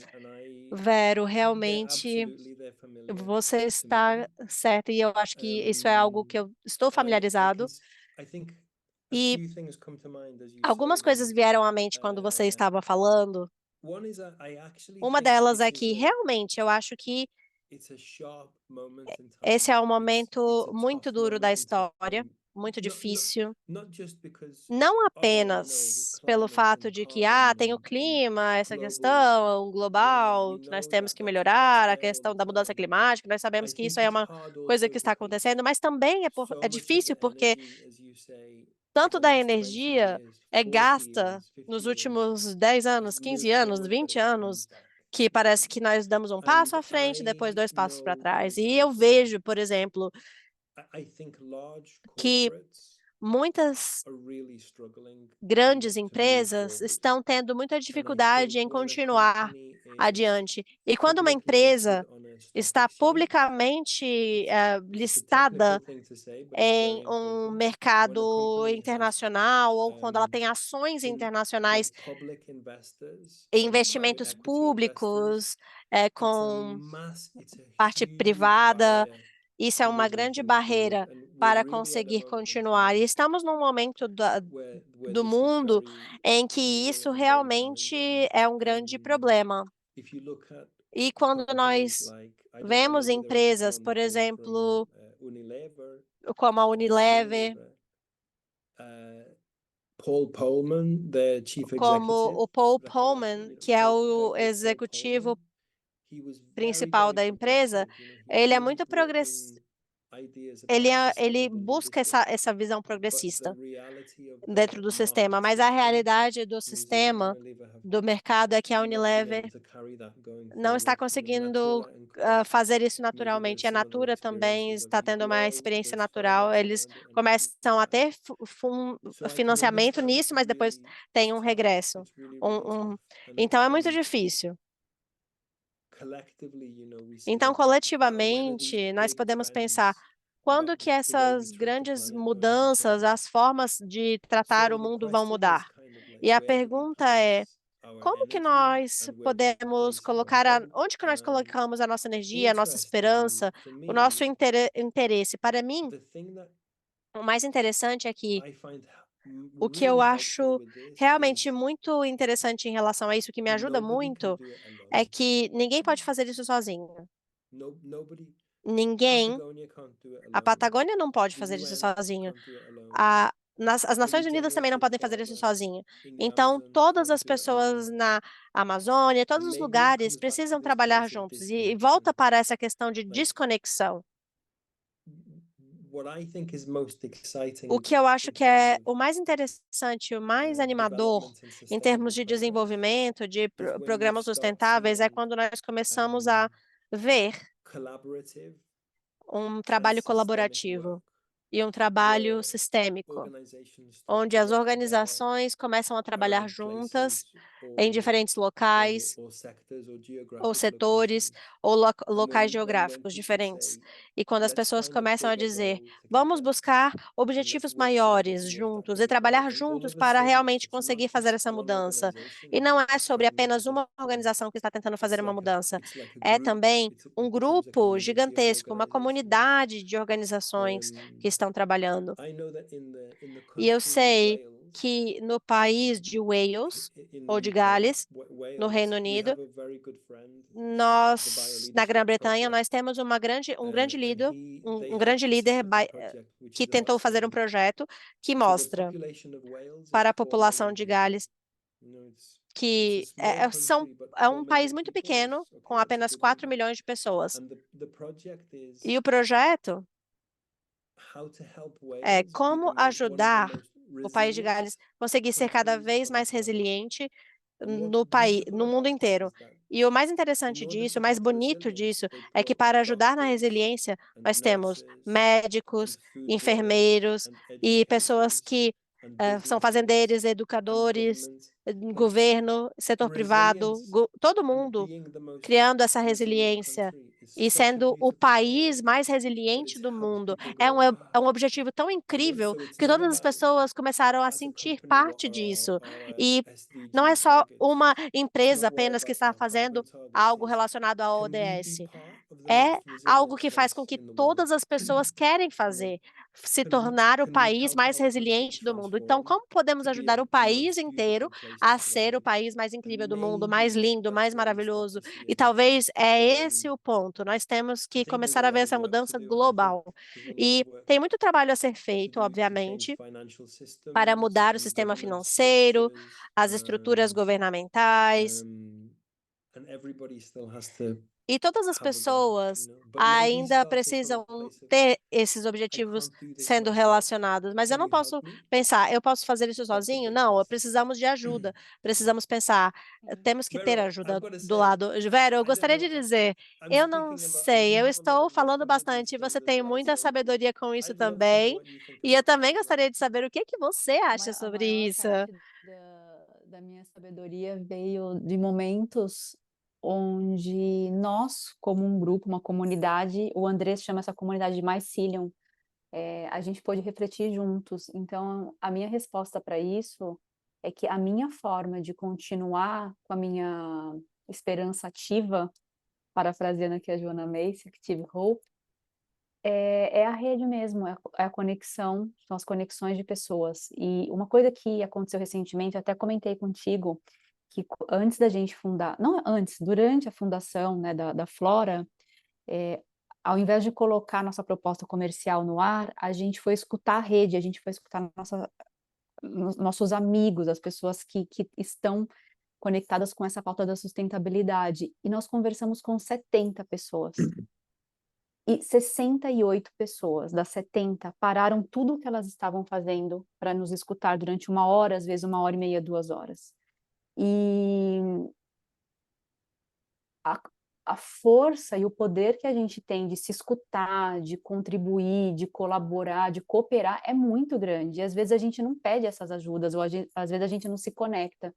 Vero, realmente they're familiar você to está me. certa e eu acho que isso é algo que eu estou familiarizado. I think a E few things come to mind as you algumas say coisas them. vieram à mente quando você estava falando. One is I actually Uma think delas é this is que realmente eu acho que it's a sharp moment in esse time. é um It's momento a muito tough duro da moment in história. time muito difícil, not just because não apenas pelo fato de que tem o clima, essa questão global que nós temos que melhorar, a questão da mudança climática, nós sabemos que isso é uma coisa que está acontecendo, mas também é difícil porque tanto da energia é gasta nos últimos 10 anos, 15 anos, 20 anos, que parece que nós damos um passo à frente, depois 2 passos para trás. E eu vejo, por exemplo, que muitas grandes empresas estão tendo muita dificuldade em continuar adiante. E quando uma empresa está publicamente listada em um mercado internacional ou quando ela tem ações internacionais e investimentos públicos com parte privada, isso é uma grande barreira para conseguir continuar. E estamos num momento do mundo em que isso realmente é um grande problema. E quando nós vemos empresas, por exemplo, como a Unilever, como o Paul Polman, que é o executivo principal da empresa, ele é muito progressista. Ele busca essa visão progressista dentro do sistema, mas a realidade do sistema, do mercado, é que a Unilever não está conseguindo fazer isso naturalmente. A Natura também está tendo uma experiência natural. Eles começam a ter financiamento nisso, mas depois tem um regresso. Então, é muito difícil. Então, coletivamente, nós podemos pensar quando que essas grandes mudanças, as formas de tratar o mundo vão mudar. E a pergunta é, como que nós podemos colocar, onde que nós colocamos a nossa energia, a nossa esperança, o nosso interesse? Para mim, o mais interessante é que o que eu acho realmente muito interessante em relação a isso, que me ajuda muito, é que ninguém pode fazer isso sozinho. Ninguém. A Patagônia não pode fazer isso sozinho. As Nações Unidas também não podem fazer isso sozinho. Então, todas as pessoas na Amazônia, todos os lugares precisam trabalhar juntos. E volta para essa questão de desconexão. O que eu acho que é o mais interessante, o mais animador em termos de desenvolvimento, de programas sustentáveis, é quando nós começamos a ver um trabalho colaborativo e um trabalho sistêmico, onde as organizações começam a trabalhar juntas em diferentes locais, ou setores, ou locais geográficos diferentes. E quando as pessoas começam a dizer, vamos buscar objetivos maiores juntos e trabalhar juntos para realmente conseguir fazer essa mudança. E não é sobre apenas uma organização que está tentando fazer uma mudança, é também um grupo gigantesco, uma comunidade de organizações que estão trabalhando. E eu sei que no país de Wales, ou de Gales, no Reino Unido, na Grã-Bretanha, nós temos um grande líder que tentou fazer um projeto que mostra para a população de Gales que é um país muito pequeno, com apenas 4 milhões de pessoas. E o projeto é como ajudar o país de Gales a conseguir ser cada vez mais resiliente no mundo inteiro. E o mais interessante disso, o mais bonito disso, é que para ajudar na resiliência, nós temos médicos, enfermeiros e pessoas que são fazendeiros, educadores, governo, setor privado, todo mundo criando essa resiliência e sendo o país mais resiliente do mundo. É um objetivo tão incrível que todas as pessoas começaram a sentir parte disso. E não é só uma empresa apenas que está fazendo algo relacionado ao ODS. É algo que faz com que todas as pessoas querem fazer. se Can we- tornar o can we país help mais our country resiliente do mundo. Então, transform como podemos to be ajudar o the most país inteiro beautiful place a to ser o play? país mais incrível do mundo, Maybe mais lindo, that's mais where we start maravilhoso? to see a E talvez é difference. esse o ponto. Nós temos I que think there's começar a a ver lot of essa work to mudança do, and I think global. there's a lot E of work tem muito trabalho a ser to feito, do to obviamente, change financial para systems mudar o and sistema governance financeiro, structures, as estruturas governamentais. and everybody still has to E todas as have a goal, pessoas but maybe ainda starting from a precisam place of ter esses I objetivos can't do this sendo myself. relacionados. Mas eu Can não you help posso me? pensar, eu posso fazer isso That's a sozinho? big Não, question. precisamos de ajuda. Precisamos pensar, temos que ter Vero, ajuda I've got to do say, lado. Vero, eu I don't gostaria know. de dizer, I'm eu não speaking about, sei, you eu have a lot estou of falando wisdom with these bastante, você things as tem well, muita so sabedoria com isso I'd love to know também. what you think E eu about também that as well. gostaria de saber o que você acha A sobre maior isso. parte da minha sabedoria veio de momentos onde nós, como um grupo, uma comunidade, o Andrés chama essa comunidade de Mycelium, a gente pôde refletir juntos. Então, a minha resposta para isso é que a minha forma de continuar com a minha esperança ativa, parafraseando aqui a Joanna Macy, Active Hope, é a rede mesmo, é a conexão, são as conexões de pessoas. E uma coisa que aconteceu recentemente, eu até comentei contigo, que antes da gente fundar, não antes, durante a fundação, né, da Flora, ao invés de colocar nossa proposta comercial no ar, a gente foi escutar a rede, a gente foi escutar nossos amigos, as pessoas que estão conectadas com essa pauta da sustentabilidade. E nós conversamos com 70 pessoas. E 68 pessoas das 70 pararam tudo o que elas estavam fazendo para nos escutar durante 1 hora, às vezes 1 hora e meia, 2 horas. E a força e o poder que a gente tem de se escutar, de contribuir, de colaborar, de cooperar é muito grande. E às vezes a gente não pede essas ajudas, ou às vezes a gente não se conecta.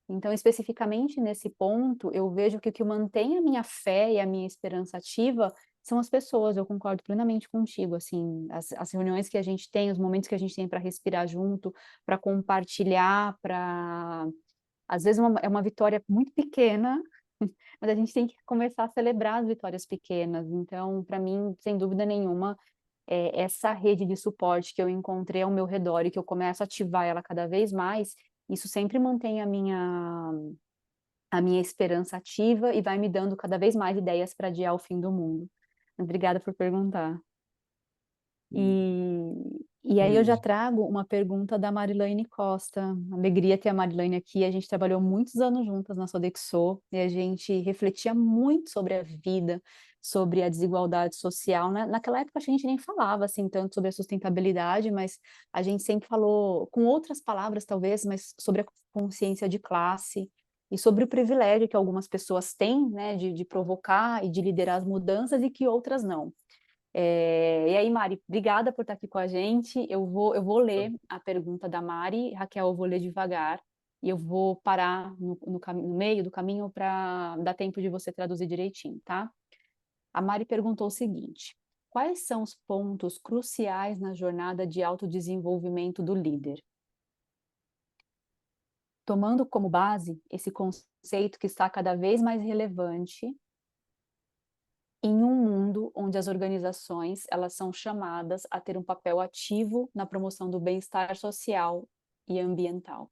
Então, especificamente nesse ponto, eu vejo que o que mantém a minha fé e a minha esperança ativa são as pessoas. Eu concordo plenamente contigo, assim, as reuniões que a gente tem, os momentos que a gente tem para respirar junto, para compartilhar, para... Às vezes é uma vitória muito pequena, mas a gente tem que começar a celebrar as vitórias pequenas. Então, para mim, sem dúvida nenhuma, essa rede de suporte que eu encontrei ao meu redor e que eu começo a ativar ela cada vez mais, isso sempre mantém a minha esperança ativa e vai me dando cada vez mais ideias para adiar o fim do mundo. Obrigada por perguntar. E aí eu já trago uma pergunta da Marilane Costa. Alegria ter a Marilane aqui. A gente trabalhou muitos anos juntas na Sodexo e a gente refletia muito sobre a vida, sobre a desigualdade social. Naquela época a gente nem falava assim tanto sobre a sustentabilidade, mas a gente sempre falou com outras palavras talvez, mas sobre a consciência de classe e sobre o privilégio que algumas pessoas têm, né, de provocar e de liderar as mudanças e que outras não. E aí, Mari, obrigada por estar aqui com a gente. Eu vou ler a pergunta da Mari. Raquel, eu vou ler devagar e eu vou parar no meio do caminho para dar tempo de você traduzir direitinho, tá? A Mari perguntou o seguinte: quais são os pontos cruciais na jornada de autodesenvolvimento do líder? Tomando como base esse conceito que está cada vez mais relevante em um mundo onde as organizações elas são chamadas a ter um papel ativo na promoção do bem-estar social e ambiental.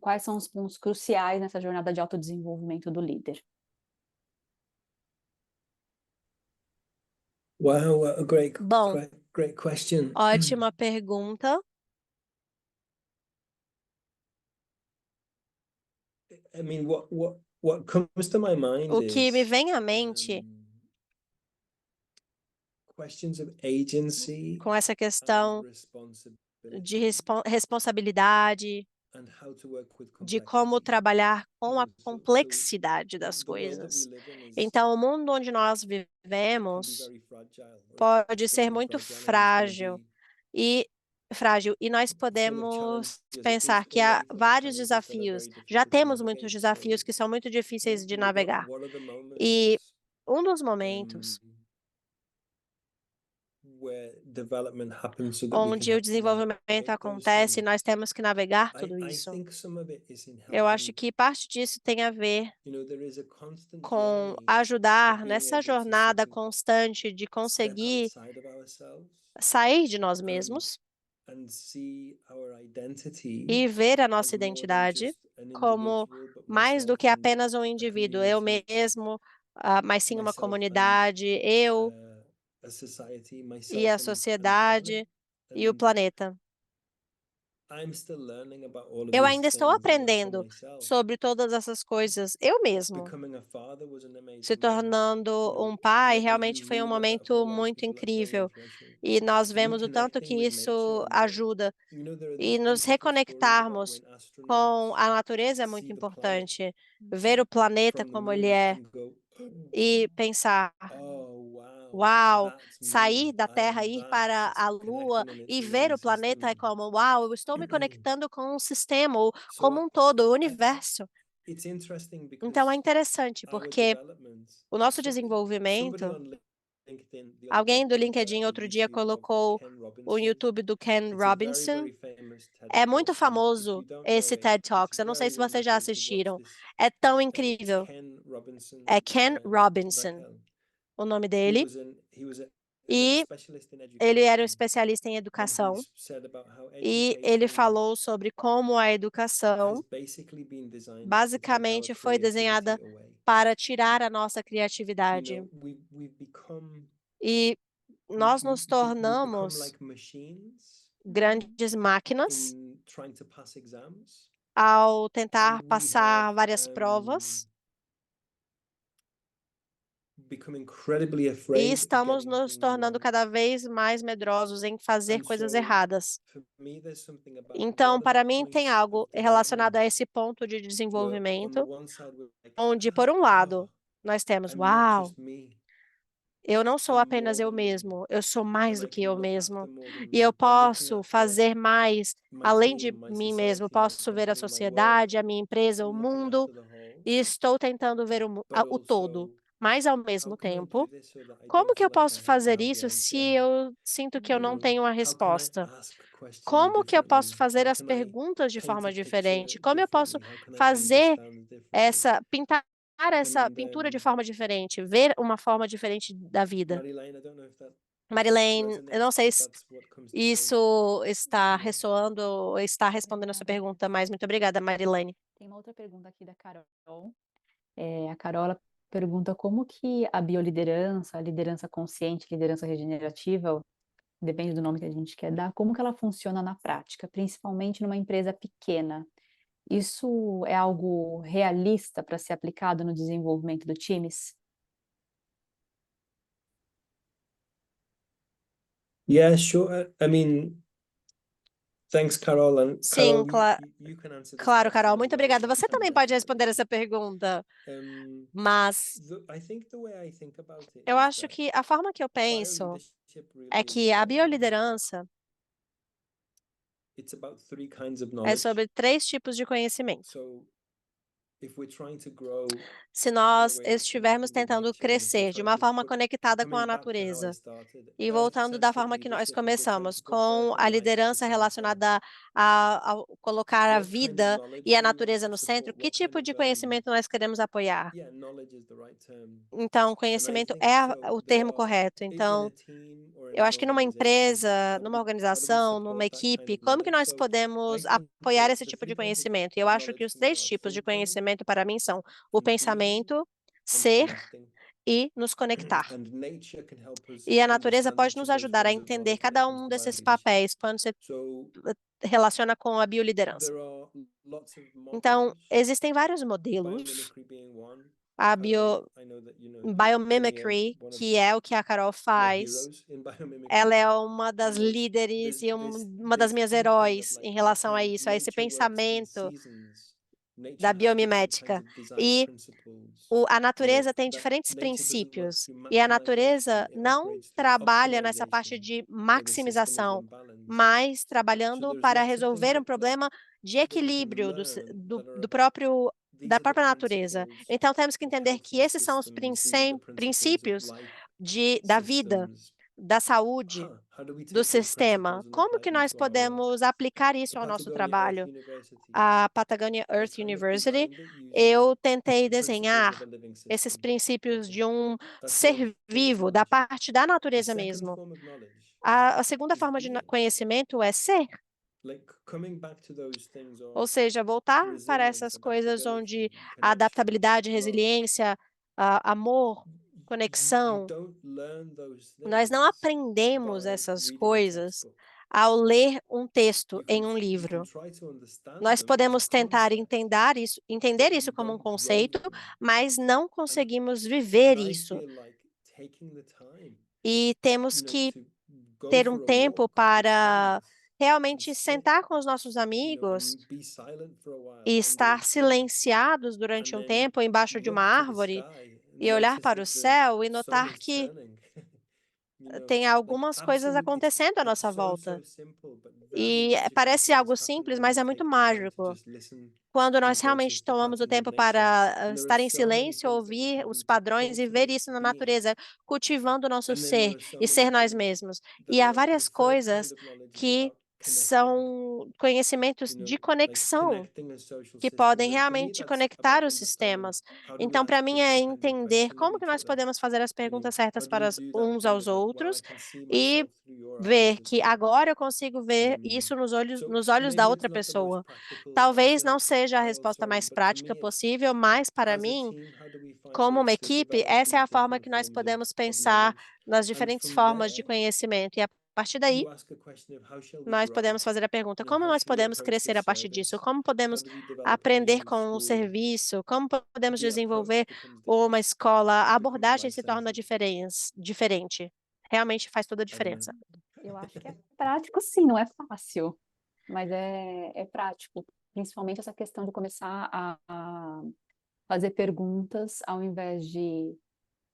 Quais são os pontos cruciais nessa jornada de autodesenvolvimento do líder? Wow, a Bom, great question. ótima pergunta. I mean, what comes to my mind O que me is vem à mente questions of agency com essa and questão de responsabilidade, and how to work with de como complexity. trabalhar com a So complexidade das the world that coisas. we live in Então, o mundo onde nós can be vivemos very fragile. pode It's ser gonna be muito fragile and it's gonna frágil, e nós be full of podemos challenges. pensar que Already há full of vários challenges that are desafios. very Já difficult to temos muitos navigate. desafios So que são muito difíceis de navegar. what are the E moments um dos momentos where development happens so that we can onde o desenvolvimento navigate acontece, e those nós temos que navegar things. tudo I isso. think some of it is in Eu acho helping, que parte disso tem a ver there is a constant com journey ajudar of being nessa able to jornada sort of constante de step conseguir outside of ourselves sair de nós and mesmos see our identity e ver a as nossa more than identidade just an como individual, but mais do myself que and apenas um a indivíduo, eu community, mesmo, mas sim uma myself and comunidade, eu a society, e myself a and the planet. sociedade e o And planeta. I'm still learning about all of Eu these ainda estou things, for aprendendo myself. sobre todas essas coisas, eu mesmo. Becoming a father was an Se amazing moment. tornando um pai, If you realmente foi um read about momento a lot of muito people that go on incrível. threshold, E nós vemos o tanto que reconnecting with nature isso and ajuda. there are E these nos beautiful stories about reconectarmos when com astronauts a natureza é muito see the planet importante. Ver o planeta from the como ele moon é and go, e pensar, oh wow, uau, that's sair me. da I Terra, am ir that. para It's a Lua connecting and it's e a ver living o planeta é system. como, uau, eu estou me conectando com o sistema, ou como So um todo, o universo. it's interesting Então é because interessante, our porque development, o nosso somebody desenvolvimento, on LinkedIn the other alguém day do put up LinkedIn a outro dia YouTube of colocou Ken o Robinson. YouTube do Ken It's a Robinson. very famous TED É muito Talk, and if you famoso don't esse know it, TED it's Talks. Eu não sei very se vocês já wonderful to watch assistiram. this. É tão It's incrível. Ken Robinson, É Ken Robinson, Raquel. o nome He dele. was a E specialist in ele era um education, especialista em and he educação. said about how E ele education falou sobre como a has educação basically been designed to take our basicamente foi desenhada creativity away. para tirar a nossa criatividade. We've become E nós nos we've become tornamos like machines grandes máquinas in trying to pass exams, ao and tentar we passar have várias provas. become incredibly E afraid of estamos getting nos things tornando wrong. cada vez mais medrosos em fazer And coisas so erradas. for me, there's something about Então, what are the para mim, tem points algo of relacionado development a esse ponto de where on the desenvolvimento, one side we're like, onde, por um lado, nós temos, I'm not uau, just me. eu não sou I'm apenas more eu than me. mesmo, eu sou mais And do I que can eu look after mesmo. more than E eu me by looking posso after fazer mais, my além team, de my mim mesmo. society, my Posso ver a company, my world. sociedade, a minha empresa, o I'm looking mundo, after the whole. e estou tentando ver But o todo. also, Mas, ao how mesmo can I do tempo, this so that I como don't que feel eu like I posso have to fazer have the isso se answer? eu sinto que eu não tenho uma How can I resposta? ask questions Como que eu posso differently? fazer How as can I perguntas de paint a forma picture diferente? Como eu posso differently? How can I fazer understand differently? pintar essa And pintura de forma diferente, ver uma forma diferente da vida? Marilyn, I don't know if that Marilene, eu não resonates, sei but se that's what comes to mind. isso está Yeah. ressoando ou está respondendo a sua Obrigada. pergunta, mas muito obrigada, Marilene. Tem uma outra pergunta aqui da Carol. A Carol ela pergunta como que a bioliderança, a liderança consciente, liderança regenerativa, depende do nome que a gente quer dar, como que ela funciona na prática, principalmente numa empresa pequena. Isso é algo realista para ser aplicado no desenvolvimento do times? Yeah, sure. I mean, thanks, Carol. And Sim, Carol, you can answer this claro, Carol, question as muito well, obrigada. and Você também Vanessa pode can responder as essa well. pergunta, mas I think the way I think about it eu is acho that que a forma que eu penso bioleadership é really que a bioliderança it's about three kinds of é knowledge. sobre 3 tipos de conhecimento. So if we're trying to grow Se in a nós way that's estivermos connected with tentando nature, and if we're crescer de trying uma to forma conectada com a coming back to how I natureza, started, e Earth voltando da forma que centered nós leadership, if we're trying começamos, to put Earth com and a life at the liderança center, relacionada a colocar a what kind of vida knowledge e a do we want natureza to no centro, support? que What kind tipo of de conhecimento nós queremos apoiar? yeah, knowledge is the right term. Então, And I conhecimento think é so o there termo are correto. in Então, a team or in eu an acho que numa organization, empresa, numa how do we organização, numa support that kind equipe, of como que knowledge? nós So I podemos think apoiar esse the tipo de three kinds conhecimento? E eu of acho que knowledge os for me 3 are tipos de thinking conhecimento para mim são o and being pensamento, and ser connecting. e nos conectar. And nature can help us E a natureza understand pode each nos of those ajudar a kinds of entender knowledge when it cada comes um to desses bioleadership. papéis quando se So relaciona com a bioliderança. there are lots of Então, models, existem vários modelos. biomimicry being one. A Carol, I know that you Kimmy biomimicry, one of que é o que a Carol my faz, heroes in biomimicry. ela é uma das You know, líderes e uma das this minhas thinking of heróis like, em relação a okay, isso, a esse nature works in pensamento seasons. Nature da has different kinds biomimética. of design E principles. a natureza tem That diferentes nature doesn't work princípios. through E a maximization, natureza it não operates through trabalha nessa parte optimization, de where the system is maximização, unbalanced. mas So trabalhando there's para lots of things resolver um problema de that we can equilíbrio learn that are do about próprio these da are the própria natureza. principles Então temos que of entender que healthy esses são os systems, these are the principles of princípios life da vida, systems. da saúde do sistema. Como que nós podemos aplicar isso ao nosso trabalho? A Patagonia Earth University, eu tentei desenhar esses princípios de um ser vivo, da parte da natureza mesmo. A segunda forma de conhecimento é ser, ou seja, voltar para essas coisas onde a adaptabilidade, resiliência, amor, conexão. Nós não aprendemos essas coisas ao ler um texto em um livro. Nós podemos tentar entender isso como um conceito, mas não conseguimos viver isso. E temos que ter um tempo para realmente sentar com os nossos amigos e estar silenciados durante um tempo embaixo de uma árvore e olhar para o céu e notar que tem algumas coisas acontecendo à nossa volta. E parece algo simples, mas é muito mágico. Quando nós realmente tomamos o tempo para estar em silêncio, ouvir os padrões e ver isso na natureza, cultivando o nosso ser e ser nós mesmos. E há várias coisas que são conhecimentos de conexão que podem realmente conectar os sistemas. Então, para mim, é entender como que nós podemos fazer as perguntas certas para uns aos outros e ver que agora eu consigo ver isso nos olhos da outra pessoa. Talvez não seja a resposta mais prática possível, mas para mim, como uma equipe, essa é a forma que nós podemos pensar nas diferentes formas de conhecimento. E a partir daí, nós podemos fazer a pergunta: como nós podemos crescer a partir disso? Como podemos aprender com o serviço? Como podemos desenvolver uma escola? A abordagem se torna diferente. Realmente faz toda a diferença. Eu acho que é prático, sim, não é fácil, mas é prático. Principalmente essa questão de começar a fazer perguntas ao invés de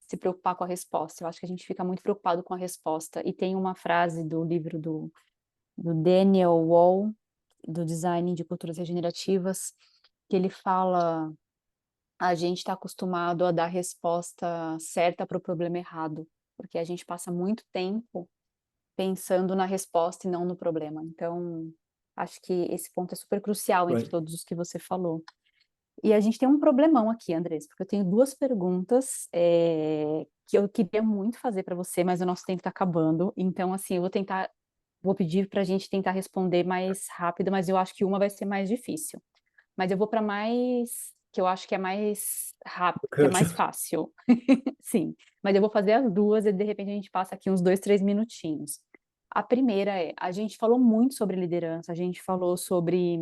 se preocupar com a resposta. Eu acho que a gente fica muito preocupado com a resposta. E tem uma frase do livro do Daniel Wall, do Design de Culturas Regenerativas, que ele fala: a gente está acostumado a dar resposta certa para o problema errado, porque a gente passa muito tempo pensando na resposta e não no problema. Então, acho que esse ponto é super crucial entre todos os que você falou. E a gente tem um problemão aqui, Andrés, porque eu tenho duas perguntas que eu queria muito fazer para você, mas o nosso tempo está acabando. Então, assim, vou pedir para a gente tentar responder mais rápido, mas eu acho que uma vai ser mais difícil. Mas eu vou para mais, que eu acho que é mais rápido, que é mais fácil. Sim, mas eu vou fazer as duas e de repente a gente passa aqui uns 2, 3 minutinhos. A primeira a gente falou muito sobre liderança, a gente falou sobre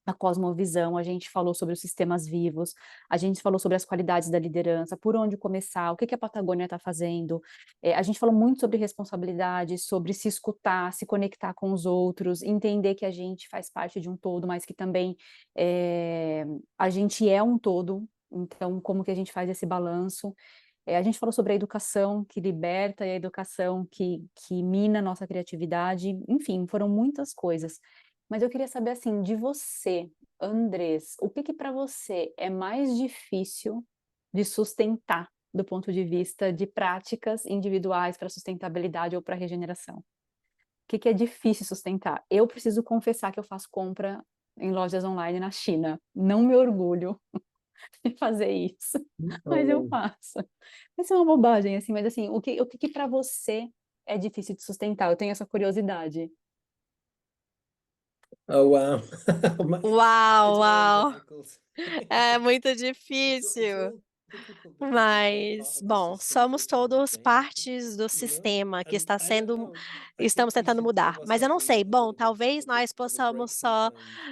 a cosmovisão, a gente falou sobre os sistemas vivos, a gente falou sobre as qualidades da liderança, por onde começar, o que a Patagônia está fazendo, a gente falou muito sobre responsabilidade, sobre se escutar, se conectar com os outros, entender que a gente faz parte de um todo, mas que também a gente é um todo, então como que a gente faz esse balanço. A gente falou sobre a educação que liberta e a educação que mina a nossa criatividade, enfim, foram muitas coisas. Mas eu queria saber, assim, de você, Andrés, o que para você é mais difícil de sustentar do ponto de vista de práticas individuais para sustentabilidade ou para regeneração? O que é difícil sustentar? Eu preciso confessar que eu faço compra em lojas online na China. Não me orgulho de fazer isso, mas eu faço. Isso é uma bobagem, assim, mas assim, o que para você é difícil de sustentar? Eu tenho essa curiosidade. Oh, wow. Uau, uau. É muito difícil. Mas, bom, somos todos partes do sistema que estamos tentando mudar. Mas eu não sei, bom, talvez nós possamos só,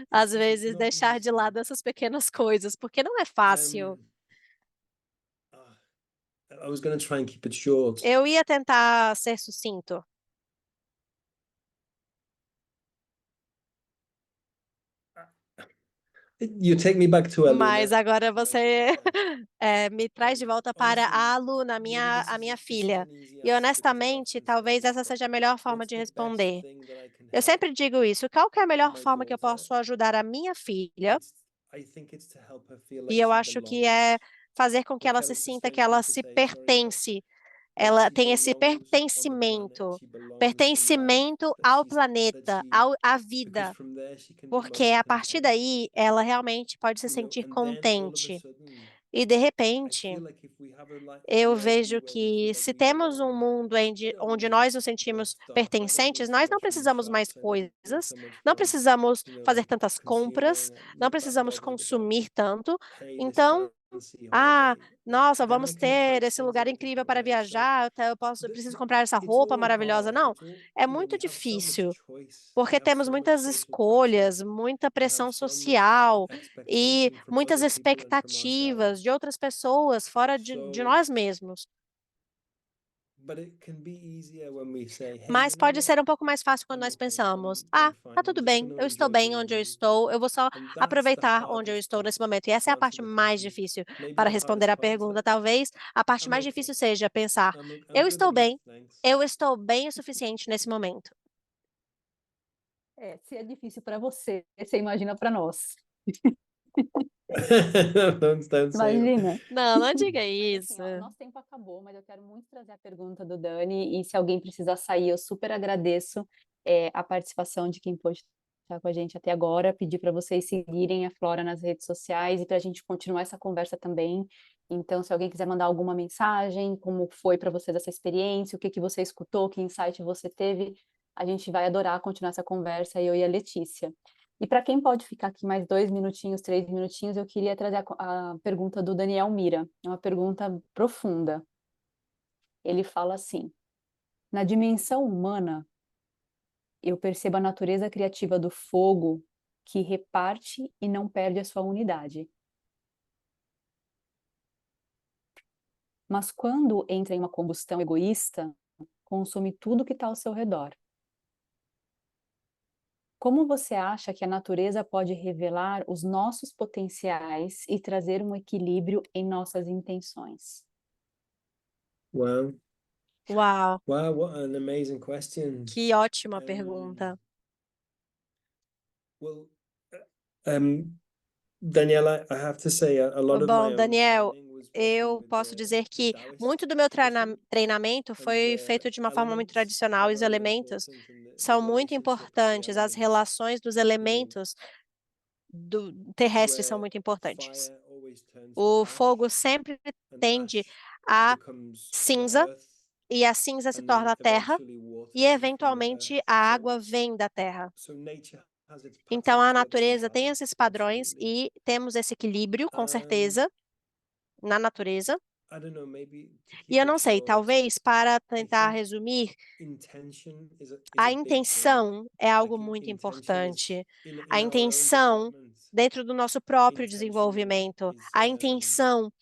às vezes, deixar de lado essas pequenas coisas, porque não é fácil. I was going to try and keep it short. Eu ia tentar ser sucinto. You take me back to Aluna. Mas agora você me traz de volta para a Aluna, a minha filha. E honestamente, talvez essa seja a melhor forma de responder. Eu sempre digo isso. Qual que é a melhor forma que eu posso ajudar a minha filha? E eu acho que é fazer com que ela se sinta que ela se pertence ela tem esse pertencimento ao planeta, à vida, porque a partir daí ela realmente pode se sentir contente. E de repente, eu vejo que se temos um mundo onde nós nos sentimos pertencentes, nós não precisamos mais coisas, não precisamos fazer tantas compras, não precisamos consumir tanto. Então, nossa, vamos ter esse lugar incrível para viajar, eu preciso comprar essa roupa maravilhosa. Não, é muito difícil, porque temos muitas escolhas, muita pressão social e muitas expectativas de outras pessoas fora de nós mesmos. Mas pode ser um pouco mais fácil quando nós pensamos, tá tudo bem, eu estou bem onde eu estou, eu vou só aproveitar onde eu estou nesse momento. E essa é a parte mais difícil para responder à pergunta. Talvez a parte mais difícil seja pensar, eu estou bem o suficiente nesse momento. Se é difícil para você, você imagina para nós. Don't say it. Imagina. Não diga Mas, isso. assim, ó, o nosso tempo acabou, mas eu quero muito trazer a pergunta do Dani, e se alguém precisar sair, eu super agradeço a participação de quem pôde estar com a gente até agora, pedir para vocês seguirem a Flora nas redes sociais e para a gente continuar essa conversa também. Então, se alguém quiser mandar alguma mensagem, como foi para vocês essa experiência, o que você escutou, que insight você teve, a gente vai adorar continuar essa conversa, eu e a Letícia. E para quem pode ficar aqui mais 2 minutinhos, 3 minutinhos, eu queria trazer a pergunta do Daniel Mira. É uma pergunta profunda. Ele fala assim: na dimensão humana, eu percebo a natureza criativa do fogo que reparte e não perde a sua unidade. Mas quando entra em uma combustão egoísta, consome tudo que está ao seu redor. Como você acha que a natureza pode revelar os nossos potenciais e trazer um equilíbrio em nossas intenções? Wow. Uau, Wow, what an amazing question. que ótima pergunta. Well, Daniela, I have to say a lot of my Bom, own Daniel, training was working eu with posso the dizer que Taoist muito do meu tradition, treinamento and foi the feito de uma forma muito elements tradicional, are e os very elementos important, and the são muito relationship of the importantes, as elements, relações dos elementos terrestres são where muito importantes. fire always turns to O ash, fogo sempre and tende ash a becomes the cinza, earth, e a cinza se and then torna a terra, eventually water e comes from the eventualmente earth. a água vem da terra. So nature has its Então, a patterns where there is natureza tem balance, esses padrões absolutely. e temos esse equilíbrio, com And certeza, na natureza. I don't know, maybe to E eu keep não it sei, short, talvez para I tentar think resumir, intention is a a big thing. intenção é algo Like muito intention is importante. in A our own intenção development. dentro do nosso próprio Intention desenvolvimento. is A intenção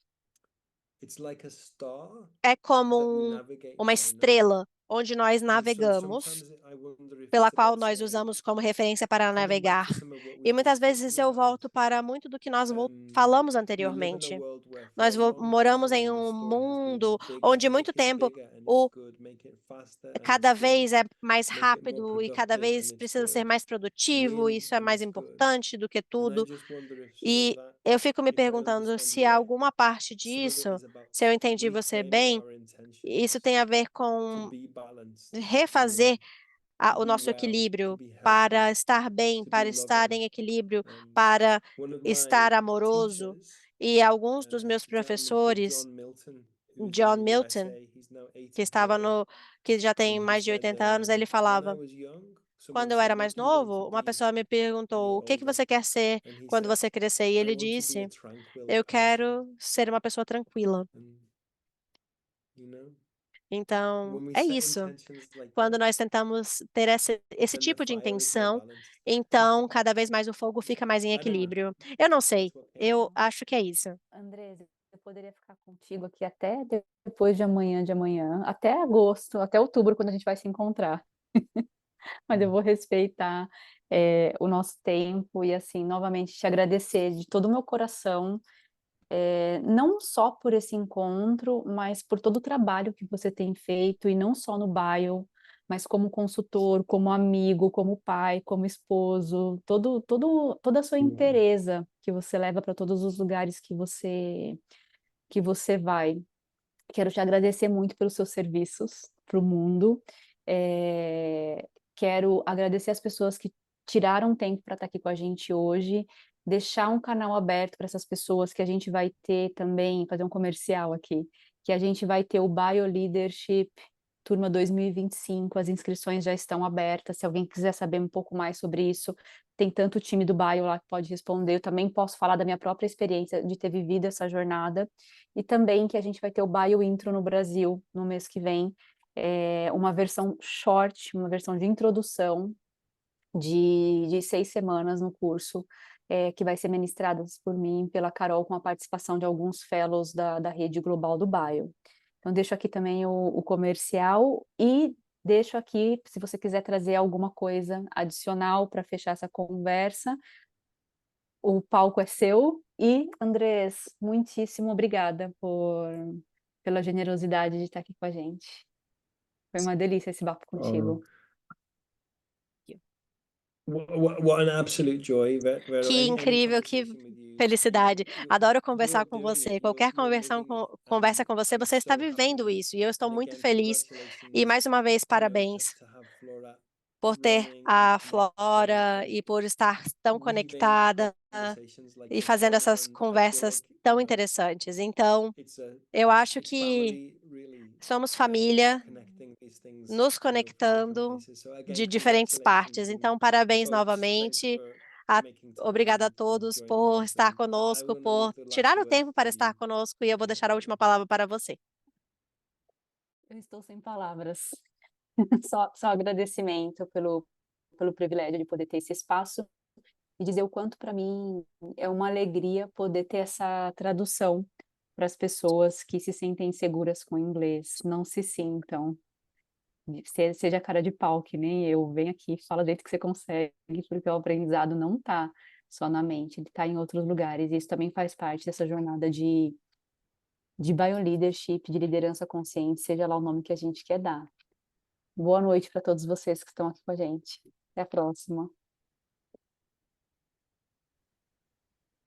it's like a star é como that we navigate uma by, no? estrela onde nós And so navegamos, sometimes I wonder if pela it's qual about nós saying, usamos como referência para coming back navegar. to some of what E we've been muitas vezes speaking eu about. volto para muito do que nós falamos We live in a anteriormente. world where Nós for a long moramos em time the story has mundo been bigger, onde muito make it tempo bigger and it's o good, make it faster and it's cada good, vez é mais make it more rápido e cada productive and vez it's precisa ser good, mais produtivo, win isso é and mais it's good. importante do que And I tudo. just wonder if some of E that, eu fico me if I perguntando understand se you right, alguma parte some of it disso, is about se eu entendi você reclaiming bem, our isso intentions tem a ver to com be balanced, refazer to o be nosso well, to equilíbrio be para healthy, estar bem, to para be estar loving. em equilíbrio, para One of estar my amoroso. teachers, E alguns dos a meus gentleman called professores, John Milton, who's in John the Milton, USA, he's now que estava 84, que já and tem he mais de said, 80 anos, ele when I falava: was young, someone quando eu said, era what mais do you want to novo, uma be pessoa me when perguntou: o you're que que older? você quer ser And he quando said, você crescer? E I ele want to be a disse: tranquil eu person. quero ser uma pessoa tranquila. And, you know, Então, when we é set isso. intentions like Quando that, nós tentamos ter esse then the tipo de fire is more intenção, balanced. então cada vez mais o fogo fica mais em I don't know. equilíbrio. Eu não sei, That's what came eu to me. acho que é isso. Andresa, eu poderia ficar contigo aqui até depois de amanhã, até agosto, até outubro, quando a gente vai se encontrar. Mas eu vou respeitar o nosso tempo e, assim, novamente te agradecer de todo o meu coração, não só por esse encontro, mas por todo o trabalho que você tem feito, e não só no Bio, mas como consultor, como amigo, como pai, como esposo, toda a sua inteireza que você leva para todos os lugares que você vai. Quero te agradecer muito pelos seus serviços para o mundo. Quero agradecer as pessoas que tiraram tempo para estar aqui com a gente hoje, deixar um canal aberto para essas pessoas, que a gente vai ter também, fazer um comercial aqui, que a gente vai ter o BioLeadership Turma 2025, as inscrições já estão abertas, se alguém quiser saber um pouco mais sobre isso, tem tanto o time do Bio lá que pode responder, eu também posso falar da minha própria experiência de ter vivido essa jornada, e também que a gente vai ter o Bio Intro no Brasil no mês que vem, uma versão short, uma versão de introdução de 6 semanas no curso, que vai ser ministrada por mim, pela Carol, com a participação de alguns fellows da rede global do Bio. Então, deixo aqui também o comercial e deixo aqui, se você quiser trazer alguma coisa adicional para fechar essa conversa, o palco é seu. E, Andrés, muitíssimo obrigada pela generosidade de estar aqui com a gente. Foi uma delícia esse papo contigo. What an absolute joy, Vero. Que incrível, que felicidade. Adoro conversar com você. Qualquer conversa com você, você está vivendo isso. E eu estou muito feliz. E mais uma vez, parabéns por ter a Flora e por estar tão conectada e fazendo essas conversas tão interessantes. Então, eu acho que somos família, nos conectando de diferentes partes. Então, parabéns novamente. Obrigada a todos por estar conosco, por tirar o tempo para estar conosco, e eu vou deixar a última palavra para você. Eu estou sem palavras. Só agradecimento pelo privilégio de poder ter esse espaço e dizer o quanto para mim é uma alegria poder ter essa tradução para as pessoas que se sentem inseguras com o inglês. Não se sintam. Seja cara de pau, que nem eu. Vem aqui, fala do jeito que você consegue, porque o aprendizado não está só na mente, ele está em outros lugares. E isso também faz parte dessa jornada de bioleadership, de liderança consciente, seja lá o nome que a gente quer dar. Boa noite para todos vocês que estão aqui com a gente. Até a próxima.